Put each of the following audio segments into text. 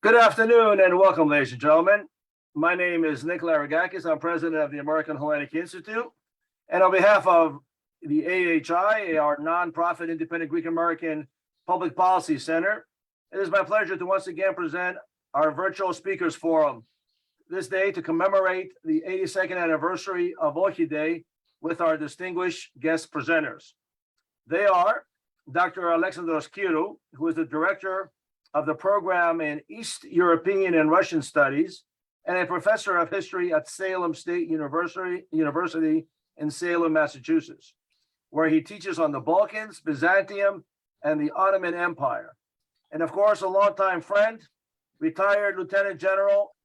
Good afternoon and welcome, ladies and gentlemen. My name is Nick Laragakis. I'm president of the American Hellenic Institute. And on behalf of the AHI, our nonprofit independent Greek American Public Policy Center, it is my pleasure to once again present our virtual speakers forum this day to commemorate the 82nd anniversary of OXI Day with our distinguished guest presenters. They are Dr. Alexandros Kirou, who is the director of the program in East European and Russian Studies and a professor of history at Salem State University in Salem, Massachusetts, where he teaches on the Balkans, Byzantium, and the Ottoman Empire. And of course, a longtime friend, retired Lieutenant General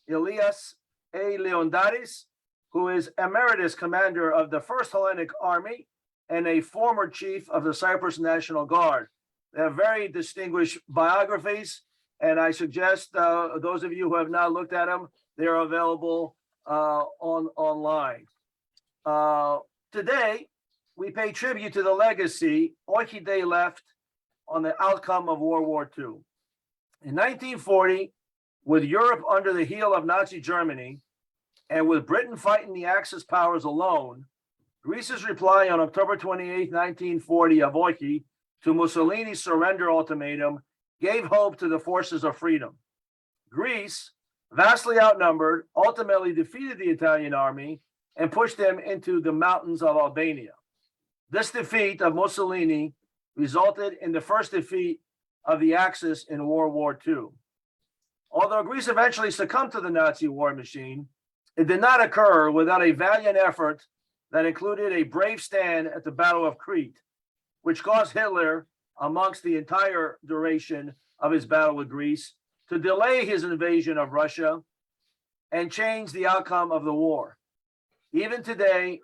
Ilias A. Leonidis, who is emeritus commander of the First Hellenic Army and a former chief of the Cyprus National Guard. They have very distinguished biographies, and I suggest those of you who have not looked at them, they're available online. Today, we pay tribute to the legacy OXI Day left on the outcome of World War II. In 1940, with Europe under the heel of Nazi Germany, and with Britain fighting the Axis powers alone, Greece's reply on October 28, 1940 of OXI to Mussolini's surrender ultimatum gave hope to the forces of freedom. Greece, vastly outnumbered, ultimately defeated the Italian army and pushed them into the mountains of Albania. This defeat of Mussolini resulted in the first defeat of the Axis in World War II. Although Greece eventually succumbed to the Nazi war machine, it did not occur without a valiant effort that included a brave stand at the Battle of Crete, which caused Hitler, amongst the entire duration of his battle with Greece, to delay his invasion of Russia and change the outcome of the war. Even today,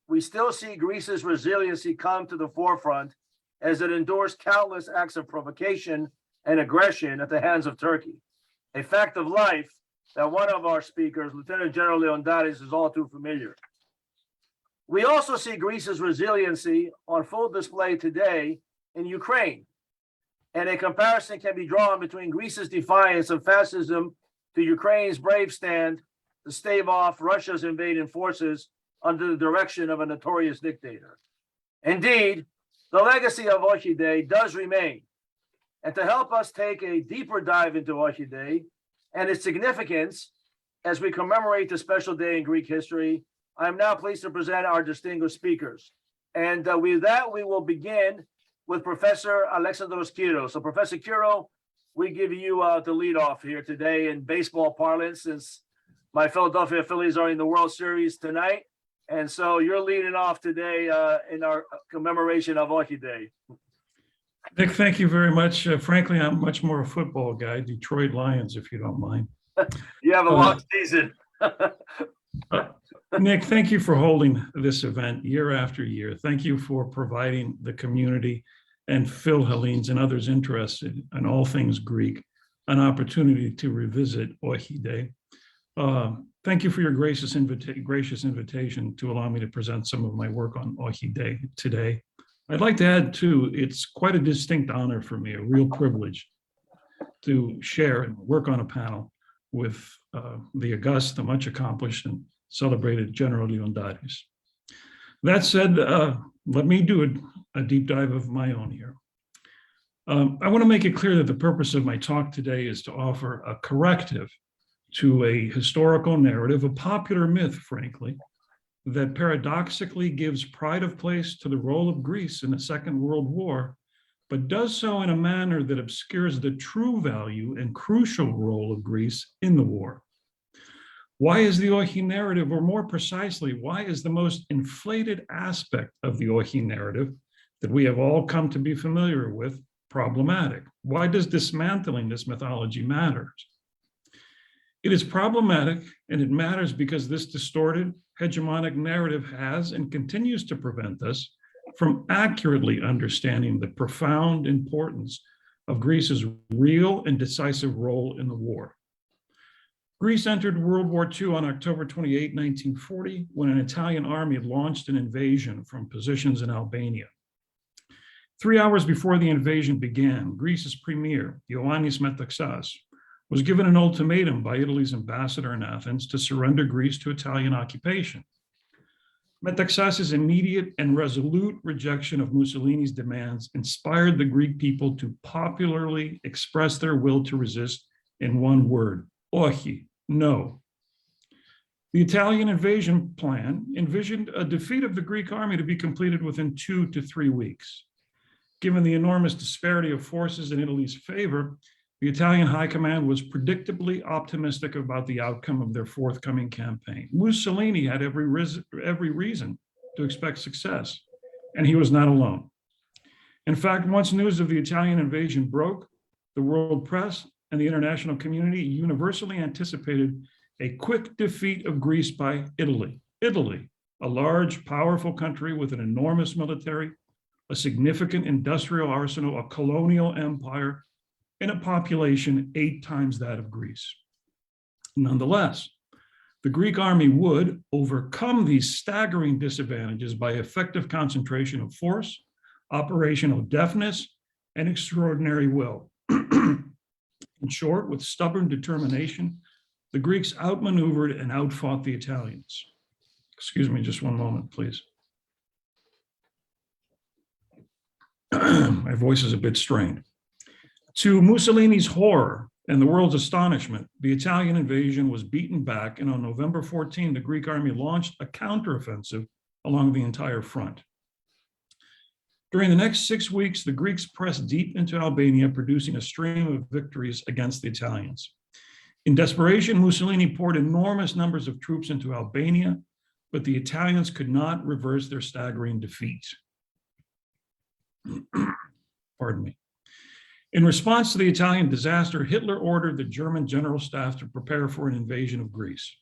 we still see Greece's resiliency come to the forefront as it endures countless acts of provocation and aggression at the hands of Turkey, a fact of life that one of our speakers, Lieutenant General Leonidis, is all too familiar. We also see Greece's resiliency on full display today in Ukraine, and a comparison can be drawn between Greece's defiance of fascism to Ukraine's brave stand to stave off Russia's invading forces under the direction of a notorious dictator. Indeed, the legacy of OXI Day does remain, and to help us take a deeper dive into OXI Day and its significance as we commemorate the special day in Greek history, I'm now pleased to present our distinguished speakers. And with that, we will begin with Professor Alexandros Kirou. So Professor Kirou, we give you the lead off here today in baseball parlance, since my Philadelphia Phillies are in the World Series tonight. And so you're leading off today in our commemoration of OXI Day. Nick, thank you very much. Frankly, I'm much more a football guy, Detroit Lions, if you don't mind. You have a long season. Nick, thank you for holding this event year after year. Thank you for providing the community and Phil Hellenes and others interested in all things Greek an opportunity to revisit OXI Day. Thank you for your gracious invitation to allow me to present some of my work on OXI Day today. I'd like to add, too, it's quite a distinct honor for me, a real privilege to share and work on a panel with the august, the much accomplished, and celebrated General Leonidis. That said, let me do a deep dive of my own here. I want to make it clear that the purpose of my talk today is to offer a corrective to a historical narrative, a popular myth, frankly, that paradoxically gives pride of place to the role of Greece in the Second World War, but does so in a manner that obscures the true value and crucial role of Greece in the war. Why is the OXI narrative, or more precisely, why is the most inflated aspect of the OXI narrative that we have all come to be familiar with problematic? Why does dismantling this mythology matter? It is problematic, and it matters because this distorted, hegemonic narrative has and continues to prevent us from accurately understanding the profound importance of Greece's real and decisive role in the war. Greece entered World War II on October 28, 1940, when an Italian army launched an invasion from positions in Albania. 3 hours before the invasion began, Greece's premier, Ioannis Metaxas, was given an ultimatum by Italy's ambassador in Athens to surrender Greece to Italian occupation. Metaxas's immediate and resolute rejection of Mussolini's demands inspired the Greek people to popularly express their will to resist in one word: OXI, no. The Italian invasion plan envisioned a defeat of the Greek army to be completed within 2 to 3 weeks. Given the enormous disparity of forces in Italy's favor, the Italian high command was predictably optimistic about the outcome of their forthcoming campaign. Mussolini had every reason to expect success, and he was not alone. In fact, once news of the Italian invasion broke, the world press and the international community universally anticipated a quick defeat of Greece by Italy. Italy, a large, powerful country with an enormous military, a significant industrial arsenal, a colonial empire, and a population 8 times that of Greece. Nonetheless, the Greek army would overcome these staggering disadvantages by effective concentration of force, operational deftness, and extraordinary will. In short, with stubborn determination, the Greeks outmaneuvered and outfought the Italians. Excuse me, just one moment, please. My voice is a bit strained. To Mussolini's horror and the world's astonishment, the Italian invasion was beaten back, and on November 14, the Greek army launched a counteroffensive along the entire front. During the next 6 weeks, the Greeks pressed deep into Albania, producing a stream of victories against the Italians. In desperation, Mussolini poured enormous numbers of troops into Albania, but the Italians could not reverse their staggering defeat. Pardon me. In response to the Italian disaster, Hitler ordered the German general staff to prepare for an invasion of Greece.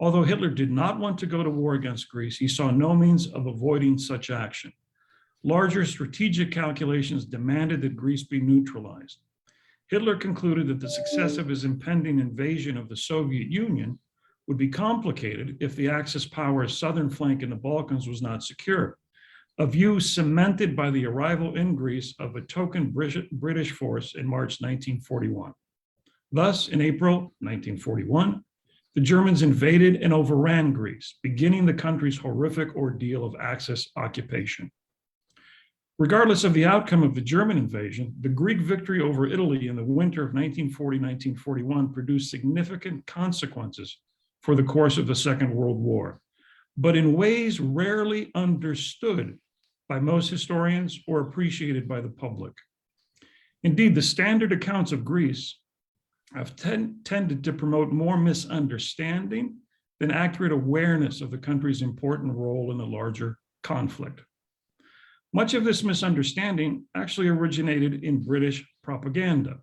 Although Hitler did not want to go to war against Greece, he saw no means of avoiding such action. Larger strategic calculations demanded that Greece be neutralized. Hitler concluded that the success of his impending invasion of the Soviet Union would be complicated if the Axis power's southern flank in the Balkans was not secure, a view cemented by the arrival in Greece of a token British force in March 1941. Thus, in April 1941, the Germans invaded and overran Greece, beginning the country's horrific ordeal of Axis occupation. Regardless of the outcome of the German invasion, the Greek victory over Italy in the winter of 1940-1941 produced significant consequences for the course of the Second World War, but in ways rarely understood by most historians or appreciated by the public. Indeed, the standard accounts of Greece have tended to promote more misunderstanding than accurate awareness of the country's important role in the larger conflict. Much of this misunderstanding actually originated in British propaganda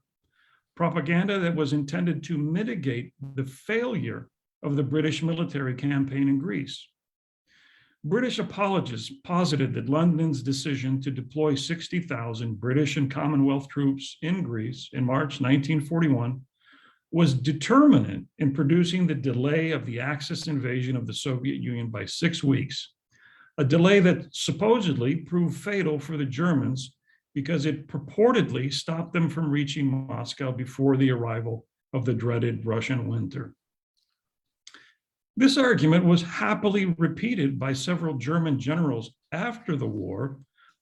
that was intended to mitigate the failure of the British military campaign in Greece. British apologists posited that London's decision to deploy 60,000 British and Commonwealth troops in Greece in March 1941 was determinant in producing the delay of the Axis invasion of the Soviet Union by 6 weeks, a delay that supposedly proved fatal for the Germans because it purportedly stopped them from reaching Moscow before the arrival of the dreaded Russian winter. This argument was happily repeated by several German generals after the war,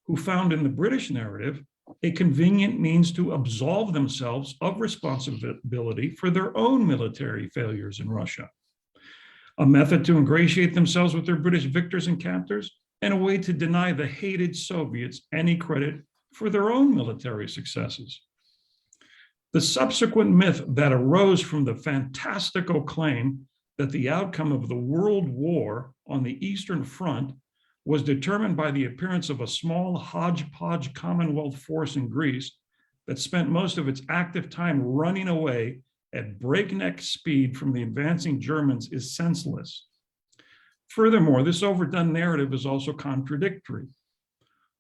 who found in the British narrative a convenient means to absolve themselves of responsibility for their own military failures in Russia, a method to ingratiate themselves with their British victors and captors, and a way to deny the hated Soviets any credit for their own military successes. The subsequent myth that arose from the fantastical claim that the outcome of the World War on the Eastern Front was determined by the appearance of a small hodgepodge Commonwealth force in Greece that spent most of its active time running away at breakneck speed from the advancing Germans is senseless. Furthermore, this overdone narrative is also contradictory.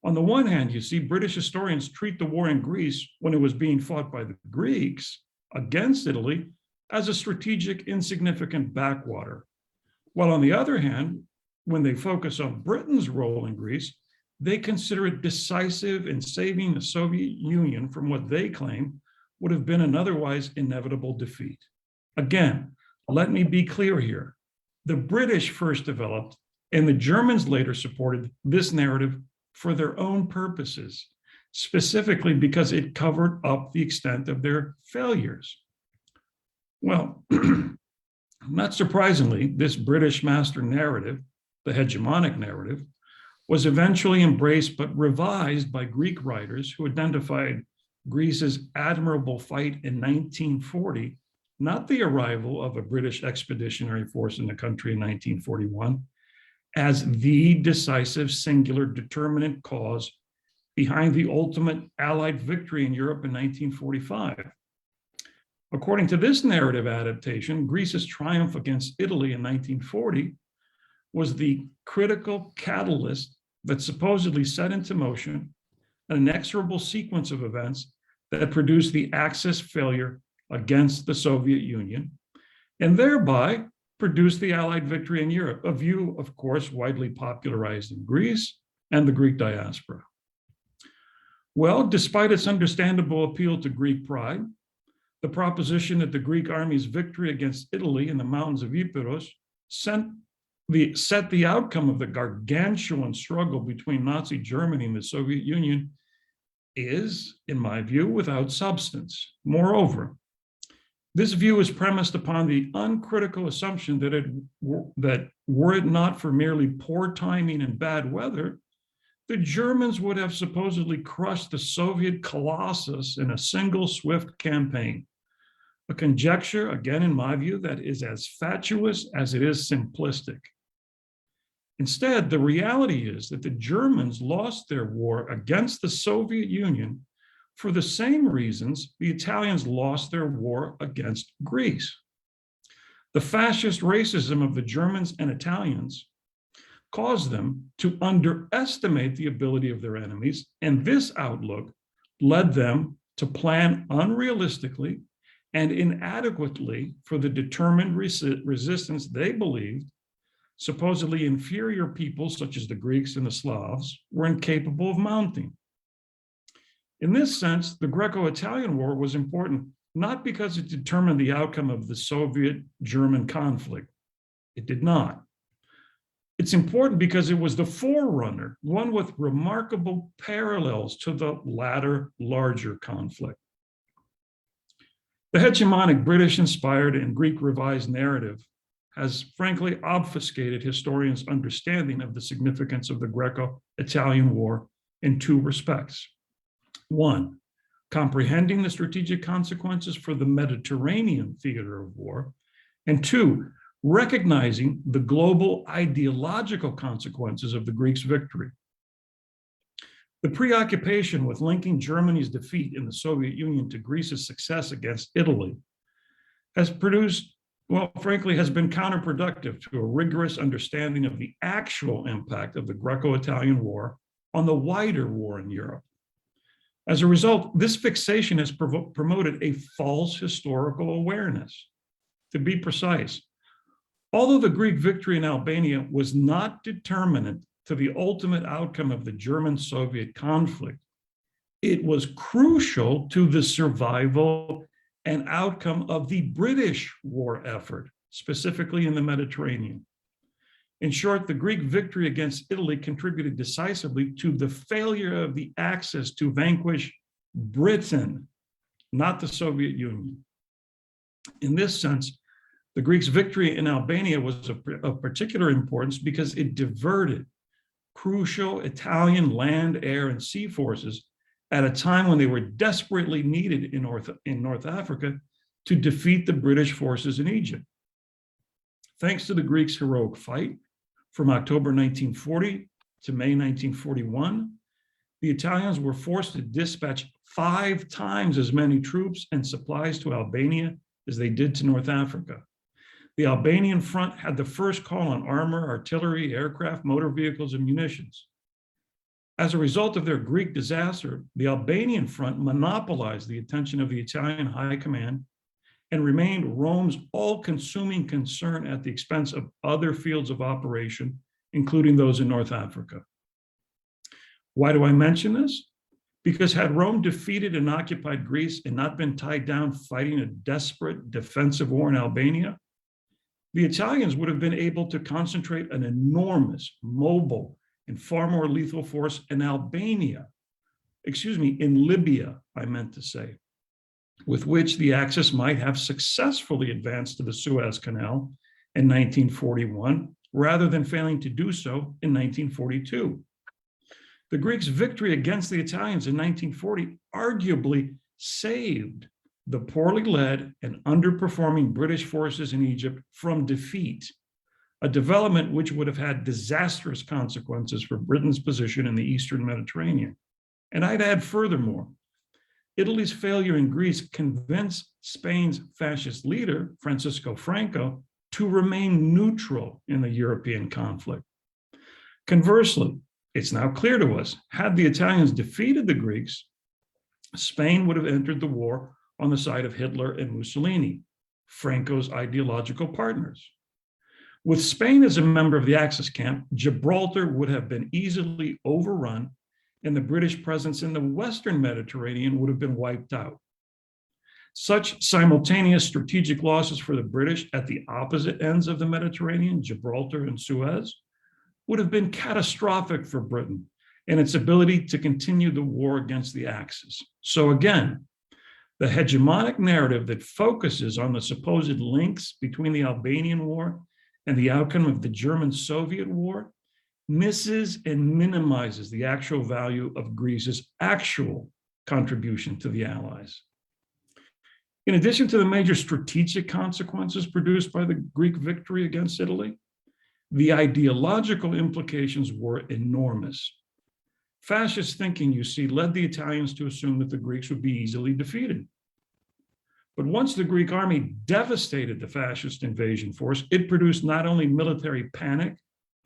On the one hand, you see British historians treat the war in Greece, when it was being fought by the Greeks against Italy, as a strategic, insignificant backwater. While on the other hand, when they focus on Britain's role in Greece, they consider it decisive in saving the Soviet Union from what they claim would have been an otherwise inevitable defeat. Again, let me be clear here. The British first developed, and the Germans later supported this narrative for their own purposes, specifically because it covered up the extent of their failures. Well, not surprisingly, this British master narrative, the hegemonic narrative, was eventually embraced but revised by Greek writers who identified Greece's admirable fight in 1940, not the arrival of a British expeditionary force in the country in 1941, as the decisive singular determinant cause behind the ultimate Allied victory in Europe in 1945. According to this narrative adaptation, Greece's triumph against Italy in 1940 was the critical catalyst that supposedly set into motion an inexorable sequence of events that produced the Axis failure against the Soviet Union, and thereby produced the Allied victory in Europe, a view, of course, widely popularized in Greece and the Greek diaspora. Well, despite its understandable appeal to Greek pride, the proposition that the Greek army's victory against Italy in the mountains of Epirus set the outcome of the gargantuan struggle between Nazi Germany and the Soviet Union is, in my view, without substance. Moreover, this view is premised upon the uncritical assumption that were it not for merely poor timing and bad weather, the Germans would have supposedly crushed the Soviet colossus in a single swift campaign. A conjecture, again, in my view, that is as fatuous as it is simplistic. Instead, the reality is that the Germans lost their war against the Soviet Union for the same reasons the Italians lost their war against Greece. The fascist racism of the Germans and Italians caused them to underestimate the ability of their enemies, and this outlook led them to plan unrealistically and inadequately for the determined resistance they believed supposedly inferior peoples such as the Greeks and the Slavs were incapable of mounting. In this sense, the Greco-Italian War was important not because it determined the outcome of the Soviet-German conflict. It did not. It's important because it was the forerunner, one with remarkable parallels to the latter, larger conflict. The hegemonic British-inspired and Greek-revised narrative has frankly obfuscated historians' understanding of the significance of the Greco-Italian War in two respects. One, comprehending the strategic consequences for the Mediterranean theater of war, and two, recognizing the global ideological consequences of the Greeks' victory. The preoccupation with linking Germany's defeat in the Soviet Union to Greece's success against Italy has produced, well, frankly, has been counterproductive to a rigorous understanding of the actual impact of the Greco-Italian War on the wider war in Europe. As a result, this fixation has promoted a false historical awareness. To be precise, although the Greek victory in Albania was not determinant to the ultimate outcome of the German-Soviet conflict, it was crucial to the survival and outcome of the British war effort, specifically in the Mediterranean. In short, the Greek victory against Italy contributed decisively to the failure of the Axis to vanquish Britain, not the Soviet Union. In this sense, the Greeks' victory in Albania was of particular importance because it diverted crucial Italian land, air, and sea forces at a time when they were desperately needed in North Africa to defeat the British forces in Egypt. Thanks to the Greeks' heroic fight from October 1940 to May 1941, the Italians were forced to dispatch 5 times as many troops and supplies to Albania as they did to North Africa. The Albanian front had the first call on armor, artillery, aircraft, motor vehicles, and munitions. As a result of their Greek disaster, the Albanian front monopolized the attention of the Italian high command and remained Rome's all-consuming concern at the expense of other fields of operation, including those in North Africa. Why do I mention this? Because had Rome defeated and occupied Greece and not been tied down fighting a desperate defensive war in Albania, the Italians would have been able to concentrate an enormous, mobile, and far more lethal force in in Libya, I meant to say, with which the Axis might have successfully advanced to the Suez Canal in 1941, rather than failing to do so in 1942. The Greeks' victory against the Italians in 1940 arguably saved the poorly led and underperforming British forces in Egypt from defeat, a development which would have had disastrous consequences for Britain's position in the Eastern Mediterranean. And I'd add furthermore, Italy's failure in Greece convinced Spain's fascist leader, Francisco Franco, to remain neutral in the European conflict. Conversely, it's now clear to us, had the Italians defeated the Greeks, Spain would have entered the war on the side of Hitler and Mussolini, Franco's ideological partners. With Spain as a member of the Axis camp, Gibraltar would have been easily overrun, and the British presence in the Western Mediterranean would have been wiped out. Such simultaneous strategic losses for the British at the opposite ends of the Mediterranean, Gibraltar and Suez, would have been catastrophic for Britain and its ability to continue the war against the Axis. So again, the hegemonic narrative that focuses on the supposed links between the Albanian War and the outcome of the German-Soviet War misses and minimizes the actual value of Greece's actual contribution to the Allies. In addition to the major strategic consequences produced by the Greek victory against Italy, the ideological implications were enormous. Fascist thinking, you see, led the Italians to assume that the Greeks would be easily defeated. But once the Greek army devastated the fascist invasion force, it produced not only military panic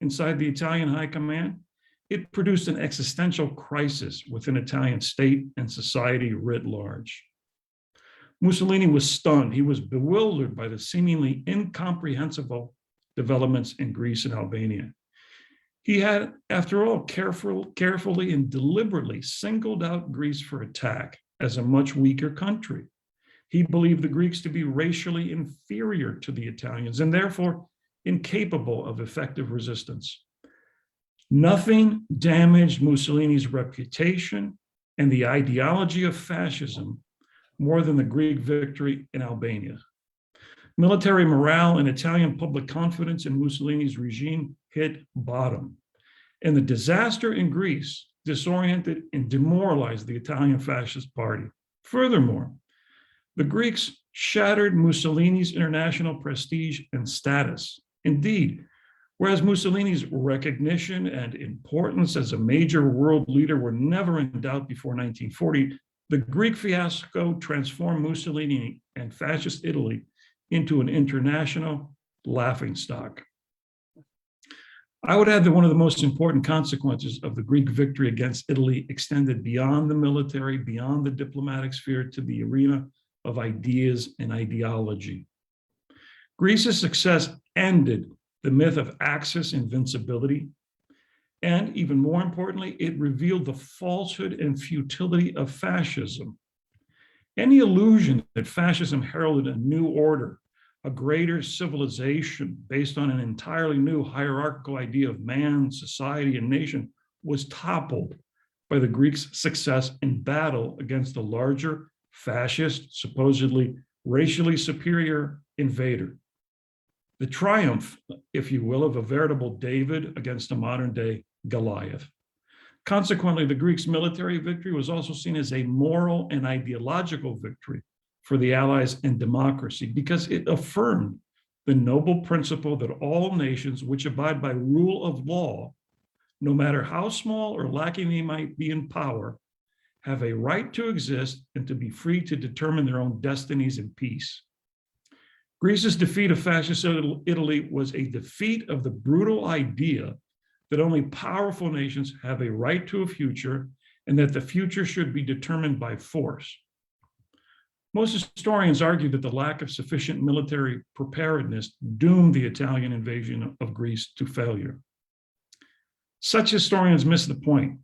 inside the Italian high command, it produced an existential crisis within Italian state and society writ large. Mussolini was stunned. He was bewildered by the seemingly incomprehensible developments in Greece and Albania. He had, after all, carefully and deliberately singled out Greece for attack as a much weaker country. He believed the Greeks to be racially inferior to the Italians and therefore incapable of effective resistance. Nothing damaged Mussolini's reputation and the ideology of fascism more than the Greek victory in Albania. Military morale and Italian public confidence in Mussolini's regime hit bottom, and the disaster in Greece disoriented and demoralized the Italian Fascist Party. Furthermore, the Greeks shattered Mussolini's international prestige and status. Indeed, whereas Mussolini's recognition and importance as a major world leader were never in doubt before 1940, the Greek fiasco transformed Mussolini and fascist Italy into an international laughingstock. I would add that one of the most important consequences of the Greek victory against Italy extended beyond the military, beyond the diplomatic sphere, to the arena of ideas and ideology. Greece's success ended the myth of Axis invincibility, and even more importantly, it revealed the falsehood and futility of fascism. Any illusion that fascism heralded a new order, a greater civilization based on an entirely new hierarchical idea of man, society, and nation was toppled by the Greeks' success in battle against the larger, fascist, supposedly racially superior invader. The triumph, if you will, of a veritable David against a modern-day Goliath. Consequently, the Greeks' military victory was also seen as a moral and ideological victory for the Allies and democracy, because it affirmed the noble principle that all nations which abide by rule of law, no matter how small or lacking they might be in power, have a right to exist and to be free to determine their own destinies in peace. Greece's defeat of fascist Italy was a defeat of the brutal idea that only powerful nations have a right to a future and that the future should be determined by force. Most historians argue that the lack of sufficient military preparedness doomed the Italian invasion of Greece to failure. Such historians miss the point.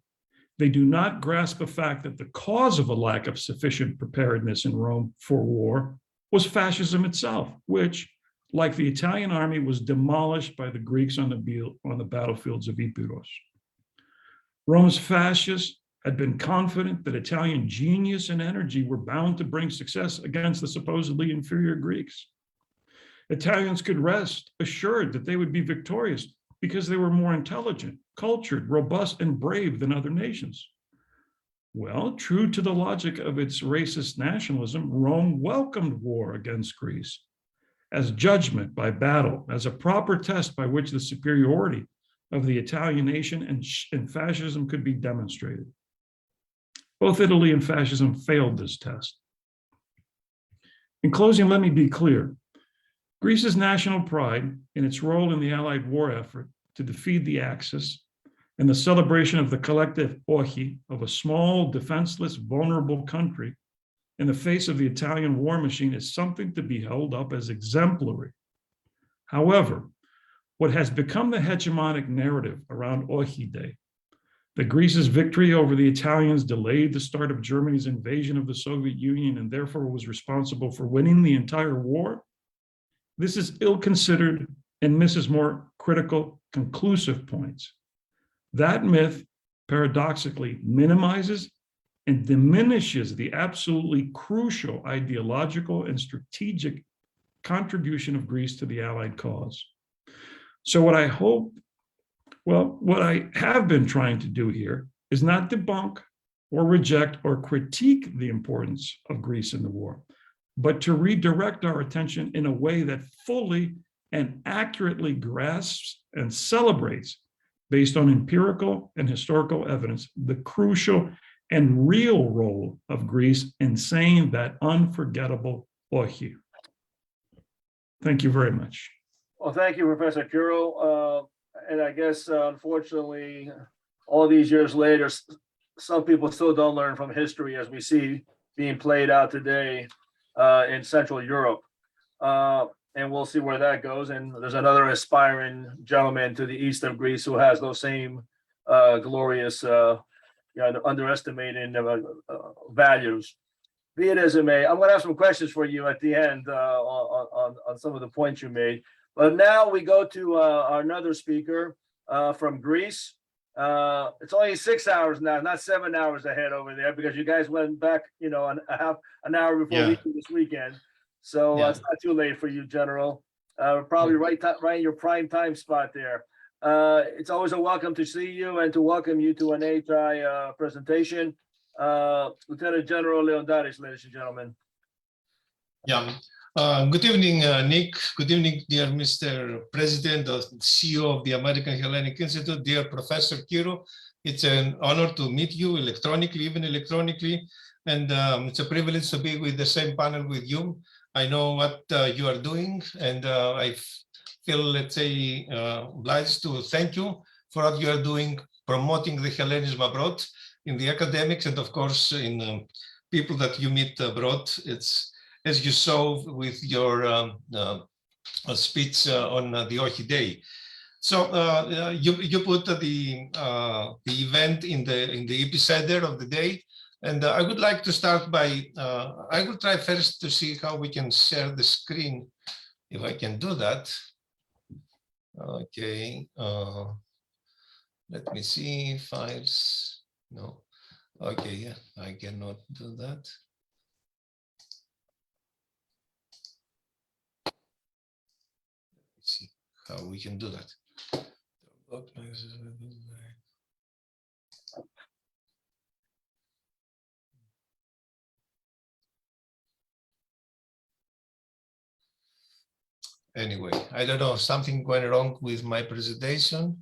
They do not grasp the fact that the cause of a lack of sufficient preparedness in Rome for war was fascism itself, which, like the Italian army, was demolished by the Greeks on the battlefields of Epirus. Rome's fascists had been confident that Italian genius and energy were bound to bring success against the supposedly inferior Greeks. Italians could rest assured that they would be victorious because they were more intelligent, cultured, robust, and brave than other nations. Well, true to the logic of its racist nationalism, Rome welcomed war against Greece as judgment by battle, as a proper test by which the superiority of the Italian nation and fascism could be demonstrated. Both Italy and fascism failed this test. In closing, let me be clear. Greece's national pride in its role in the Allied war effort to defeat the Axis and the celebration of the collective OXI of a small, defenseless, vulnerable country in the face of the Italian war machine is something to be held up as exemplary. However, what has become the hegemonic narrative around OXI Day, that Greece's victory over the Italians delayed the start of Germany's invasion of the Soviet Union and therefore was responsible for winning the entire war, this is ill-considered and misses more critical, conclusive points. That myth, paradoxically, minimizes and diminishes the absolutely crucial ideological and strategic contribution of Greece to the Allied cause. So what I have been trying to do here is not debunk or reject or critique the importance of Greece in the war, but to redirect our attention in a way that fully and accurately grasps and celebrates, based on empirical and historical evidence, the crucial and real role of Greece in saying that unforgettable OXI. Thank you very much. Well, thank you, Professor Kuro. And I guess, unfortunately, all these years later, some people still don't learn from history as we see being played out today in Central Europe. And we'll see where that goes. And there's another aspiring gentleman to the east of Greece who has those same glorious, underestimating values. Be it as it may, I'm going to have some questions for you at the end on some of the points you made. But now we go to another speaker from Greece. It's only 6 hours now, not 7 hours ahead over there, because you guys went back, an hour before we do this weekend. So it's not too late for you, General. Probably right in your prime time spot there. It's always a welcome to see you and to welcome you to an HI presentation. Lieutenant General Leondaris, ladies and gentlemen. Yeah. Good evening, Nick. Good evening, dear Mr. President, the CEO of the American Hellenic Institute, dear Professor Kiro. It's an honor to meet you even electronically, and it's a privilege to be with the same panel with you. I know what you are doing, and I feel, let's say, obliged to thank you for what you are doing, promoting the Hellenism abroad in the academics, and of course in people that you meet abroad. It's, as you saw with your speech on the OXI Day. So you put the event in the epicenter of the day, and I would like to start by, I will try first to see how we can share the screen, if I can do that. Okay, let me see, files, no, okay, yeah, I cannot do that. See how we can do that. Anyway, I don't know, something went wrong with my presentation.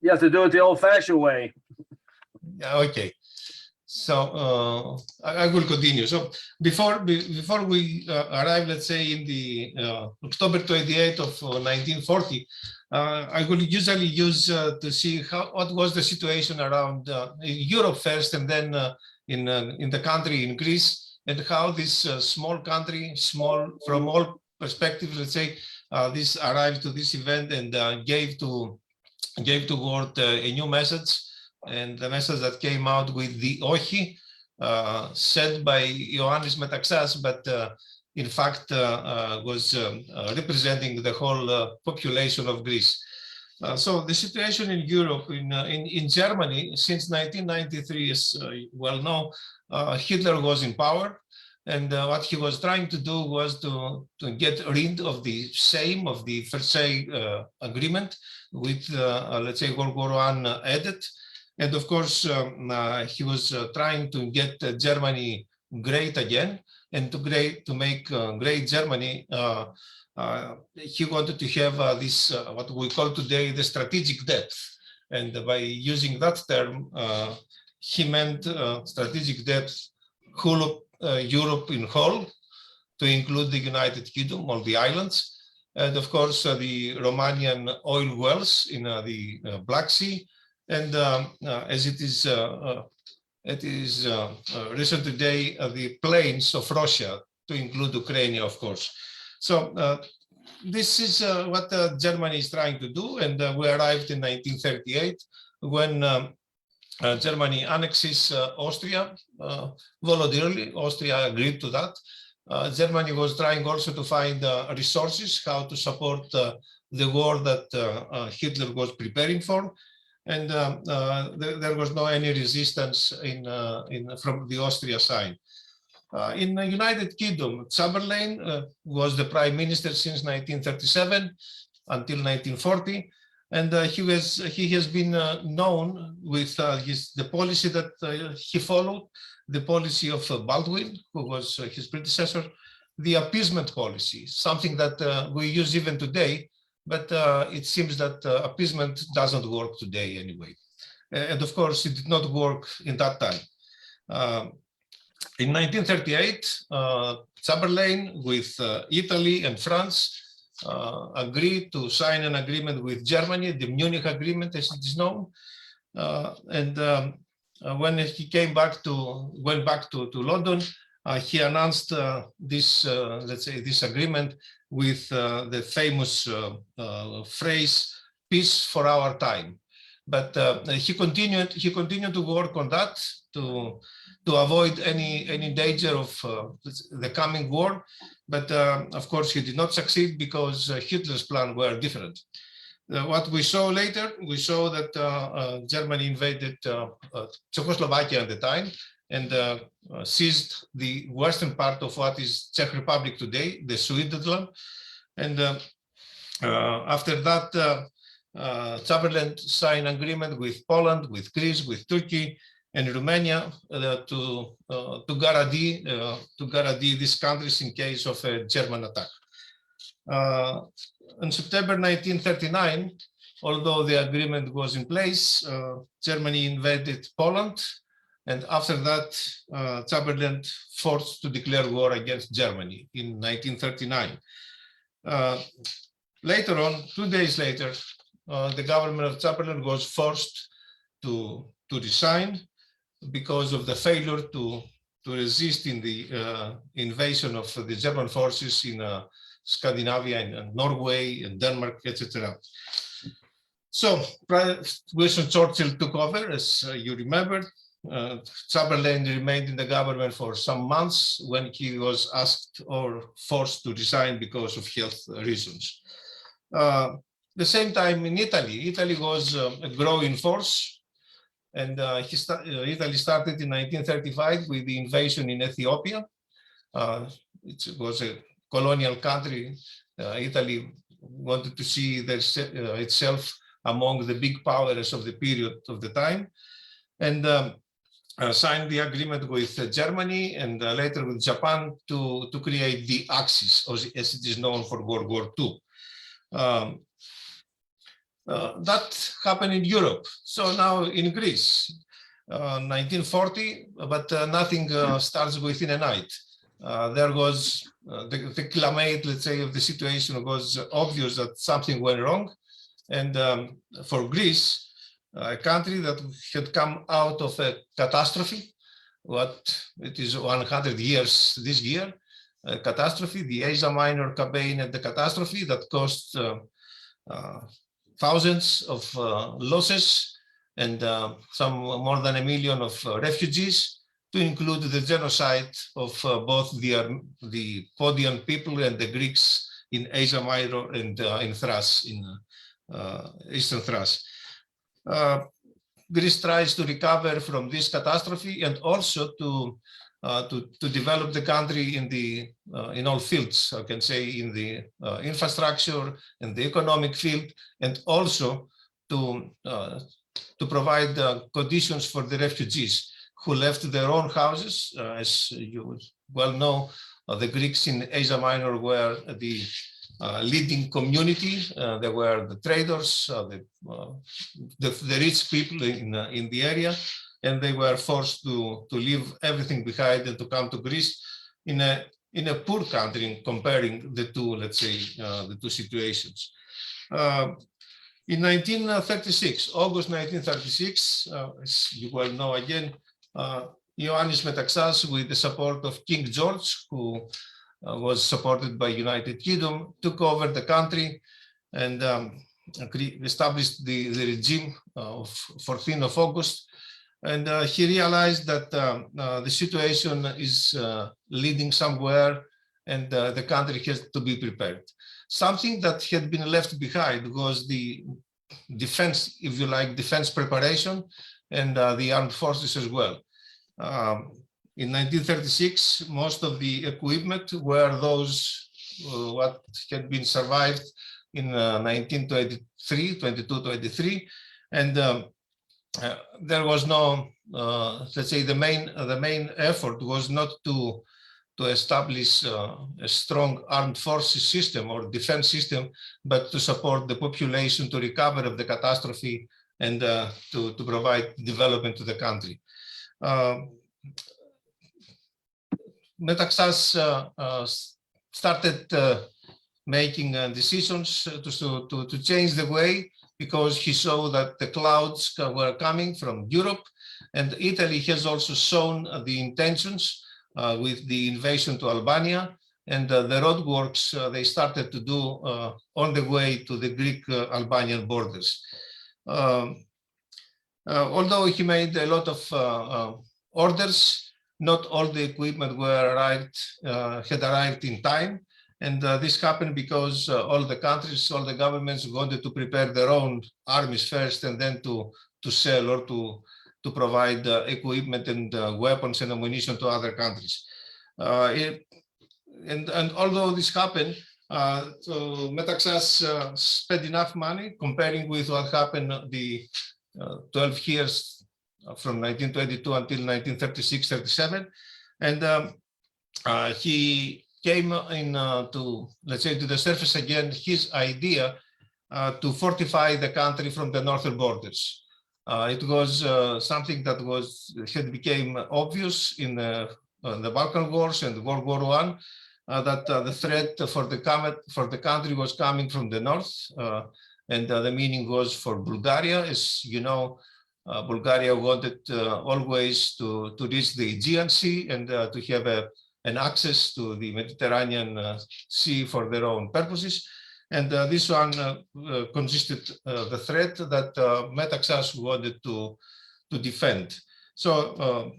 You have to do it the old-fashioned way. Yeah, okay. So I will continue. So before we arrive, let's say in the October 28th of 1940, I will usually use to see what was the situation around Europe first, and then in the country in Greece, and how this small country, small from all perspectives, let's say, this arrived to this event and gave to world a new message and the message that came out with the OXI, said by Ioannis Metaxas, but in fact was representing the whole population of Greece. So the situation in Europe, in Germany, since 1993, as you well know, Hitler was in power. And what he was trying to do was to get rid of the same of the Versailles Agreement with, let's say, World War I added. And of course, he was trying to get Germany great again, and to make great Germany. He wanted to have this, what we call today, the strategic depth. And by using that term, he meant strategic depth, whole of Europe in whole, to include the United Kingdom, all the islands, and of course the Romanian oil wells in the Black Sea, and as it is recent today, the plains of Russia, to include Ukraine, of course. So this is what Germany is trying to do, and we arrived in 1938 when Germany annexes Austria voluntarily. Austria agreed to that. Germany was trying also to find resources, how to support the war that Hitler was preparing for. And there was no any resistance from the Austria side. In the United Kingdom, Chamberlain was the prime minister since 1937 until 1940. And he has been known with the policy that he followed, the policy of Baldwin, who was his predecessor, the appeasement policy, something that we use even today, but it seems that appeasement doesn't work today anyway. And of course, it did not work in that time. In 1938, Chamberlain with Italy and France agreed to sign an agreement with Germany, the Munich Agreement, as it is known. When he went back to London, he announced this, let's say, this agreement with the famous phrase, "Peace for our time." But he continued to work on that to avoid any danger of the coming war. But of course, he did not succeed because Hitler's plans were different. What we saw later, we saw that Germany invaded Czechoslovakia at the time and seized the western part of what is Czech Republic today, the Sudetenland. And after that, Chamberlain signed an agreement with Poland, with Greece, with Turkey, and Romania to guarantee these countries in case of a German attack. In September 1939, although the agreement was in place, Germany invaded Poland, and after that, Chamberlain forced to declare war against Germany in 1939. Later on, 2 days later, the government of Chamberlain was forced to resign because of the failure to resist in the invasion of the German forces in Scandinavia and Norway and Denmark, etc. So Winston Churchill took over, as you remember. Chamberlain remained in the government for some months when he was asked or forced to resign because of health reasons. The same time in Italy, Italy was a growing force. And Italy started in 1935 with the invasion in Ethiopia. It was a colonial country. Italy wanted to see itself among the big powers of the period of the time, and signed the agreement with Germany and later with Japan to create the Axis, as it is known for World War II. That happened in Europe. So now in Greece, 1940, but nothing starts within a night. There was the climate, let's say, of the situation was obvious that something went wrong. And for Greece, a country that had come out of a catastrophe, what it is 100 years this year, a catastrophe, the Asia Minor campaign and the catastrophe that caused thousands of losses and some more than 1 million of refugees, to include the genocide of both the Podian people and the Greeks in Asia Minor and in Thrace, in Eastern Thrace. Greece tries to recover from this catastrophe and also to develop the country in all fields. I can say in the infrastructure, in the economic field, and also to provide conditions for the refugees who left their own houses. As you well know, the Greeks in Asia Minor were the leading community. They were the traders, the rich people in the area, and they were forced to leave everything behind and to come to Greece in a poor country, comparing the two, let's say, the two situations. In 1936, August 1936, as you well know again, Ioannis Metaxas, with the support of King George, who was supported by United Kingdom, took over the country and established the regime of 14th of August. And he realized that the situation is leading somewhere, and the country has to be prepared. Something that had been left behind was the defense, if you like, defense preparation, and the armed forces as well. In 1936, most of the equipment were those what had been survived in 1923, 22, 23, and there was no, let's say, the main effort was not to establish a strong armed forces system or defense system, but to support the population to recover of the catastrophe and to provide development to the country. Metaxas started making decisions to change the way, because he saw that the clouds were coming from Europe, and Italy has also shown the intentions with the invasion to Albania, and the roadworks they started to do on the way to the Greek-Albanian borders. Although he made a lot of orders, not all the equipment had arrived in time. And this happened because all the countries, all the governments wanted to prepare their own armies first, and then to sell or to provide equipment and weapons and ammunition to other countries. And although this happened, so Metaxas spent enough money, comparing with what happened the 12 years from 1922 until 1936-37, and he came in to, let's say, to the surface again his idea to fortify the country from the northern borders. It was something that had become obvious in the Balkan Wars and World War I, that the threat for the country was coming from the north, and the meaning was for Bulgaria. As you know, Bulgaria wanted always to reach the Aegean Sea and to have an access to the Mediterranean Sea for their own purposes. And this one consisted the threat that Metaxas wanted to defend. So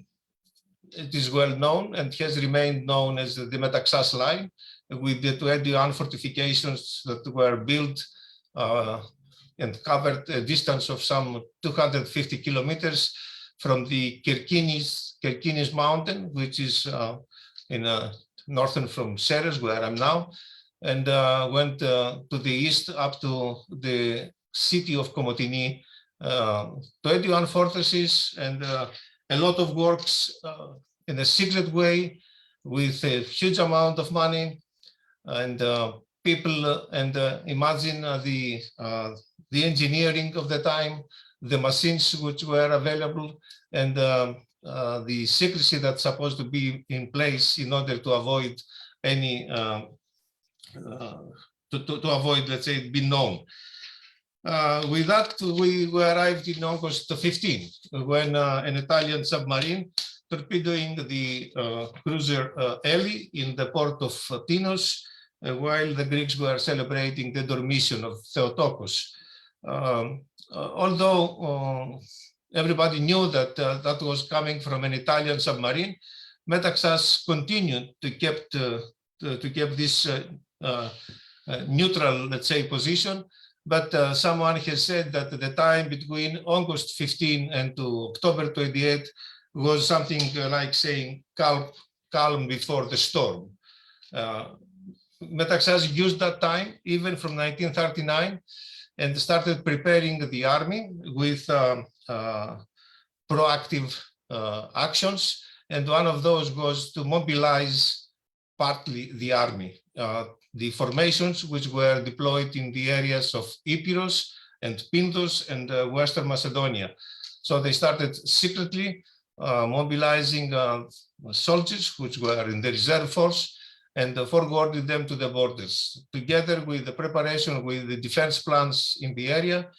it is well known and has remained known as the Metaxas line, with the 21 fortifications that were built and covered a distance of some 250 kilometers from the Kirkinis mountain, which is in northern from Ceres, where I'm now, and went to the east up to the city of Komotini. 21 fortresses and a lot of works in a secret way, with a huge amount of money and people, and imagine the engineering of the time, the machines which were available, and the secrecy that's supposed to be in place in order to avoid any to avoid, let's say, being known. With that, we arrived in August 15, when an Italian submarine torpedoing the cruiser Eli in the port of Tinos, while the Greeks were celebrating the Dormition of Theotokos. Although everybody knew that that was coming from an Italian submarine, Metaxas continued to keep this neutral, let's say, position. But someone has said that the time between August 15 and to October 28 was something like saying calm before the storm. Metaxas used that time even from 1939 and started preparing the army with proactive actions. And one of those was to mobilize partly the army. The formations which were deployed in the areas of Epirus and Pindos and Western Macedonia. So they started secretly mobilizing soldiers which were in the reserve force and forwarded them to the borders. Together with the preparation with the defense plans in the area,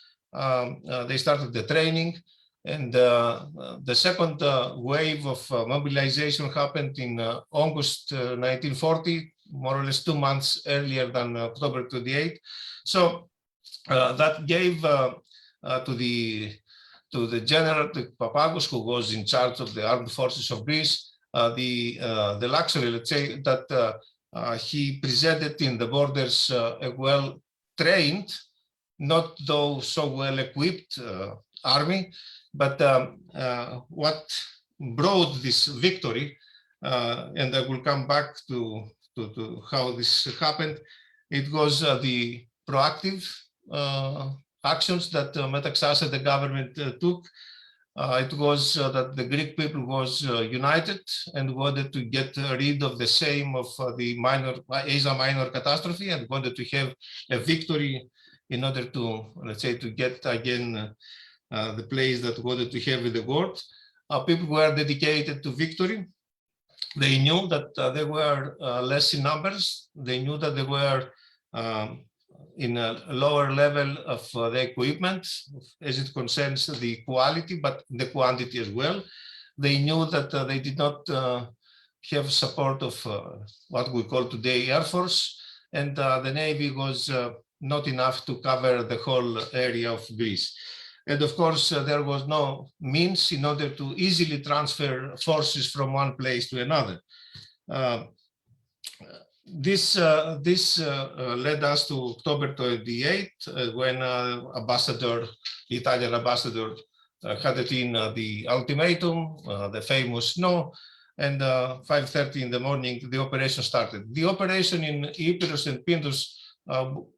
they started the training. And the second wave of mobilization happened in August 1940, more or less 2 months earlier than October 28. So that gave to the general Papagos, who was in charge of the armed forces of Greece, the luxury, let's say, that he presented in the borders a well-trained, not though so well-equipped army. But what brought this victory, and I will come back to how this happened, it was the proactive actions that Metaxas and the government took. It was that the Greek people was united and wanted to get rid of the same of the Asia Minor catastrophe and wanted to have a victory in order to, let's say, to get again the place that wanted to have in the world. People were dedicated to victory. They knew that they were less in numbers. They knew that they were in a lower level of the equipment as it concerns the quality, but the quantity as well. They knew that they did not have support of what we call today Air Force, and the Navy was not enough to cover the whole area of Greece. And of course, there was no means in order to easily transfer forces from one place to another. This led us to October 28, when the Italian ambassador handed in the ultimatum, the famous no, and 5:30 in the morning, the operation started. The operation in Epirus and Pindos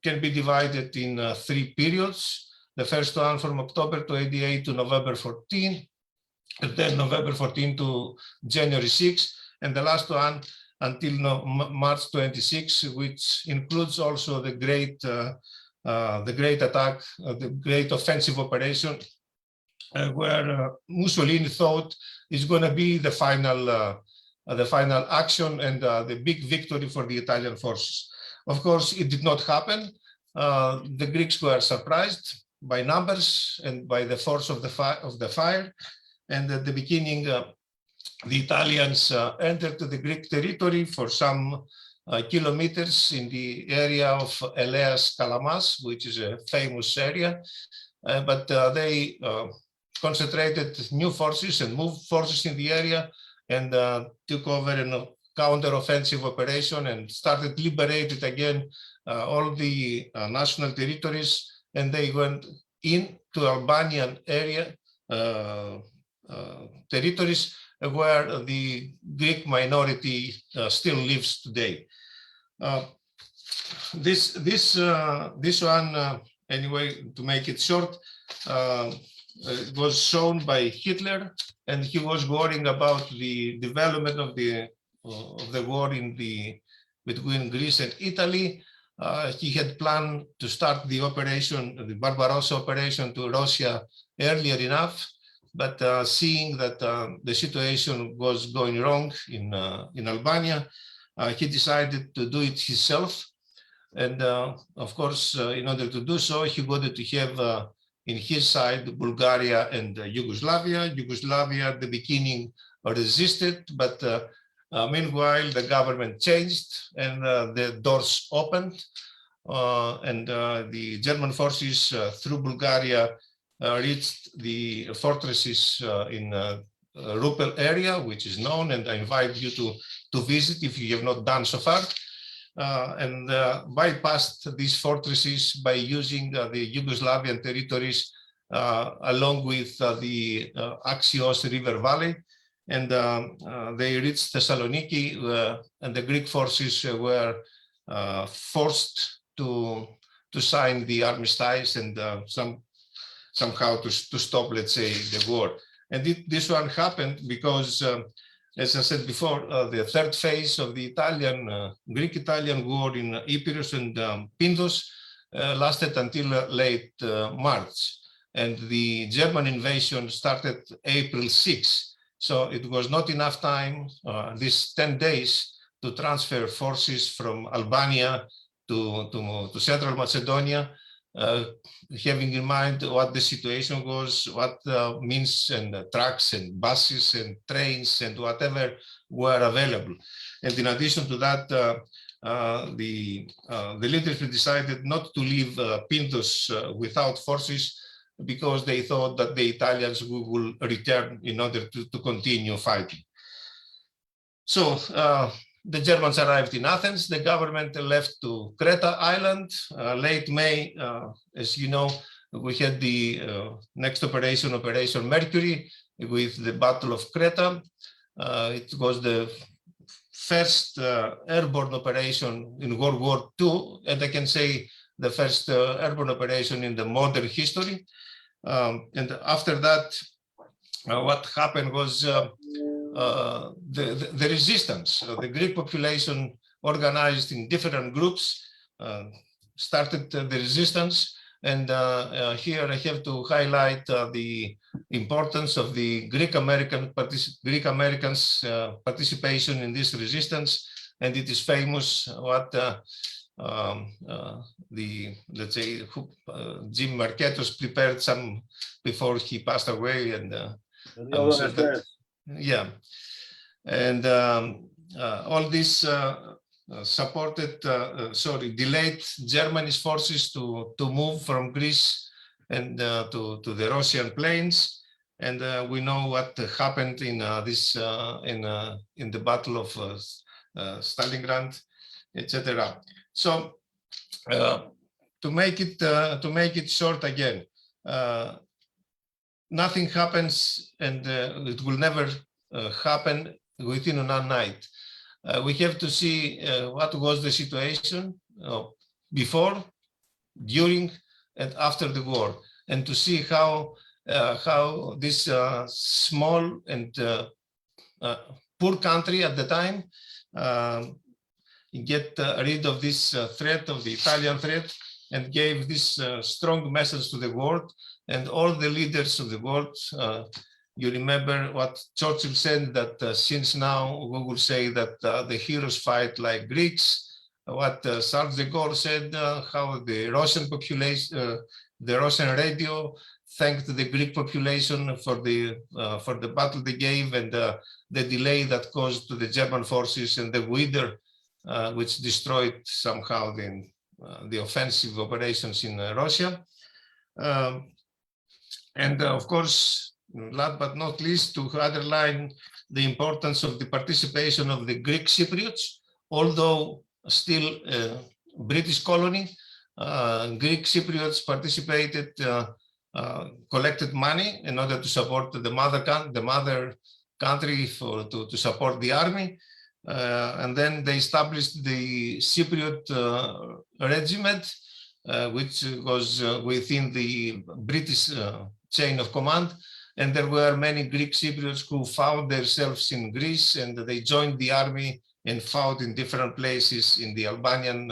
can be divided in 3 periods. The first one from October 28 to November 14, and then November 14 to January 6, and the last one until March 26, which includes also the great attack, the great offensive operation, where Mussolini thought is going to be the final action and the big victory for the Italian forces. Of course, it did not happen. The Greeks were surprised by numbers and by the force of the fire. And at the beginning, the Italians entered the Greek territory for some kilometers in the area of Eleas Kalamas, which is a famous area. But they concentrated new forces and moved forces in the area and took over a counter-offensive operation and started liberated again all the national territories. And they went into Albanian area territories where the Greek minority still lives today. This one, anyway, to make it short, was shown by Hitler, and he was worrying about the development of the war between Greece and Italy. He had planned to start the operation, the Barbarossa operation, to Russia earlier enough, but seeing that the situation was going wrong in Albania, he decided to do it himself. And of course, in order to do so, he wanted to have in his side Bulgaria and Yugoslavia. Yugoslavia at the beginning resisted, but meanwhile, the government changed and the doors opened. and the German forces through Bulgaria reached the fortresses in Rupel area, which is known, and I invite you to visit if you have not done so far, and bypassed these fortresses by using the Yugoslavian territories along with the Axios River Valley, and they reached Thessaloniki, and the Greek forces were forced to sign the armistice and somehow to stop, let's say, the war. And this one happened because, as I said before, the third phase of the Greek-Italian war in Epirus and Pindos lasted until late March. And the German invasion started April 6. So it was not enough time, these 10 days, to transfer forces from Albania to Central Macedonia, having in mind what the situation was, what means and trucks and buses and trains and whatever were available. And in addition to that, the leadership decided not to leave Pindos without forces, because they thought that the Italians will return in order to continue fighting. So the Germans arrived in Athens. The government left to Creta Island. Late May, as you know, we had the next operation, Operation Mercury, with the Battle of Creta. It was the first airborne operation in World War II, and I can say the first airborne operation in the modern history. And after that, what happened was the resistance. The Greek population, organized in different groups, started the resistance. And here I have to highlight the importance of the Greek Americans' participation in this resistance. And it is famous what let's say, Jim Marketos prepared some before he passed away, and yeah, and all this supported, delayed Germany's forces to move from Greece and to the Russian plains. And we know what happened in this in the Battle of Stalingrad, etc. So to make it short again, nothing happens, and it will never happen within one night. We have to see what was the situation before, during, and after the war, and to see how this small and poor country at the time get rid of this threat, of the Italian threat, and gave this strong message to the world and all the leaders of the world. You remember what Churchill said, that since now we will say that the heroes fight like Greeks. What Charles de Gaulle said, how the Russian population, the Russian radio thanked the Greek population for the battle they gave, and the delay that caused to the German forces, and the wither which destroyed somehow the offensive operations in Russia. And of course, last but not least, to underline the importance of the participation of the Greek Cypriots, although still a British colony, Greek Cypriots participated, collected money in order to support the mother country, to support the army. And then they established the Cypriot regiment, which was within the British chain of command. And there were many Greek Cypriots who found themselves in Greece, and they joined the army and fought in different places in the Albanian,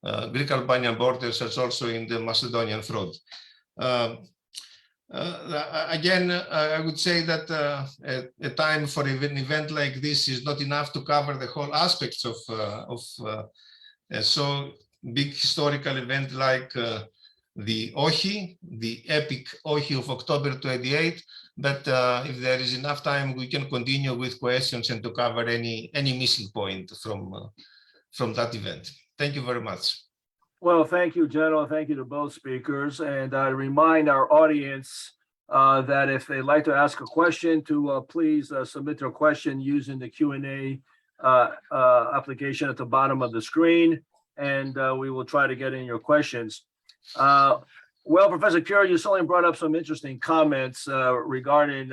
Greek-Albanian borders, as also in the Macedonian front. Again, I would say that a time for an event like this is not enough to cover the whole aspects of so big historical event like the OXI, the epic OXI of October 28. But if there is enough time, we can continue with questions and to cover any missing point from that event. Thank you very much. Well, thank you, General. Thank you to both speakers. And I remind our audience that if they'd like to ask a question, to please submit their question using the Q&A application at the bottom of the screen, and we will try to get in your questions. Well, Professor Cura, you certainly brought up some interesting comments regarding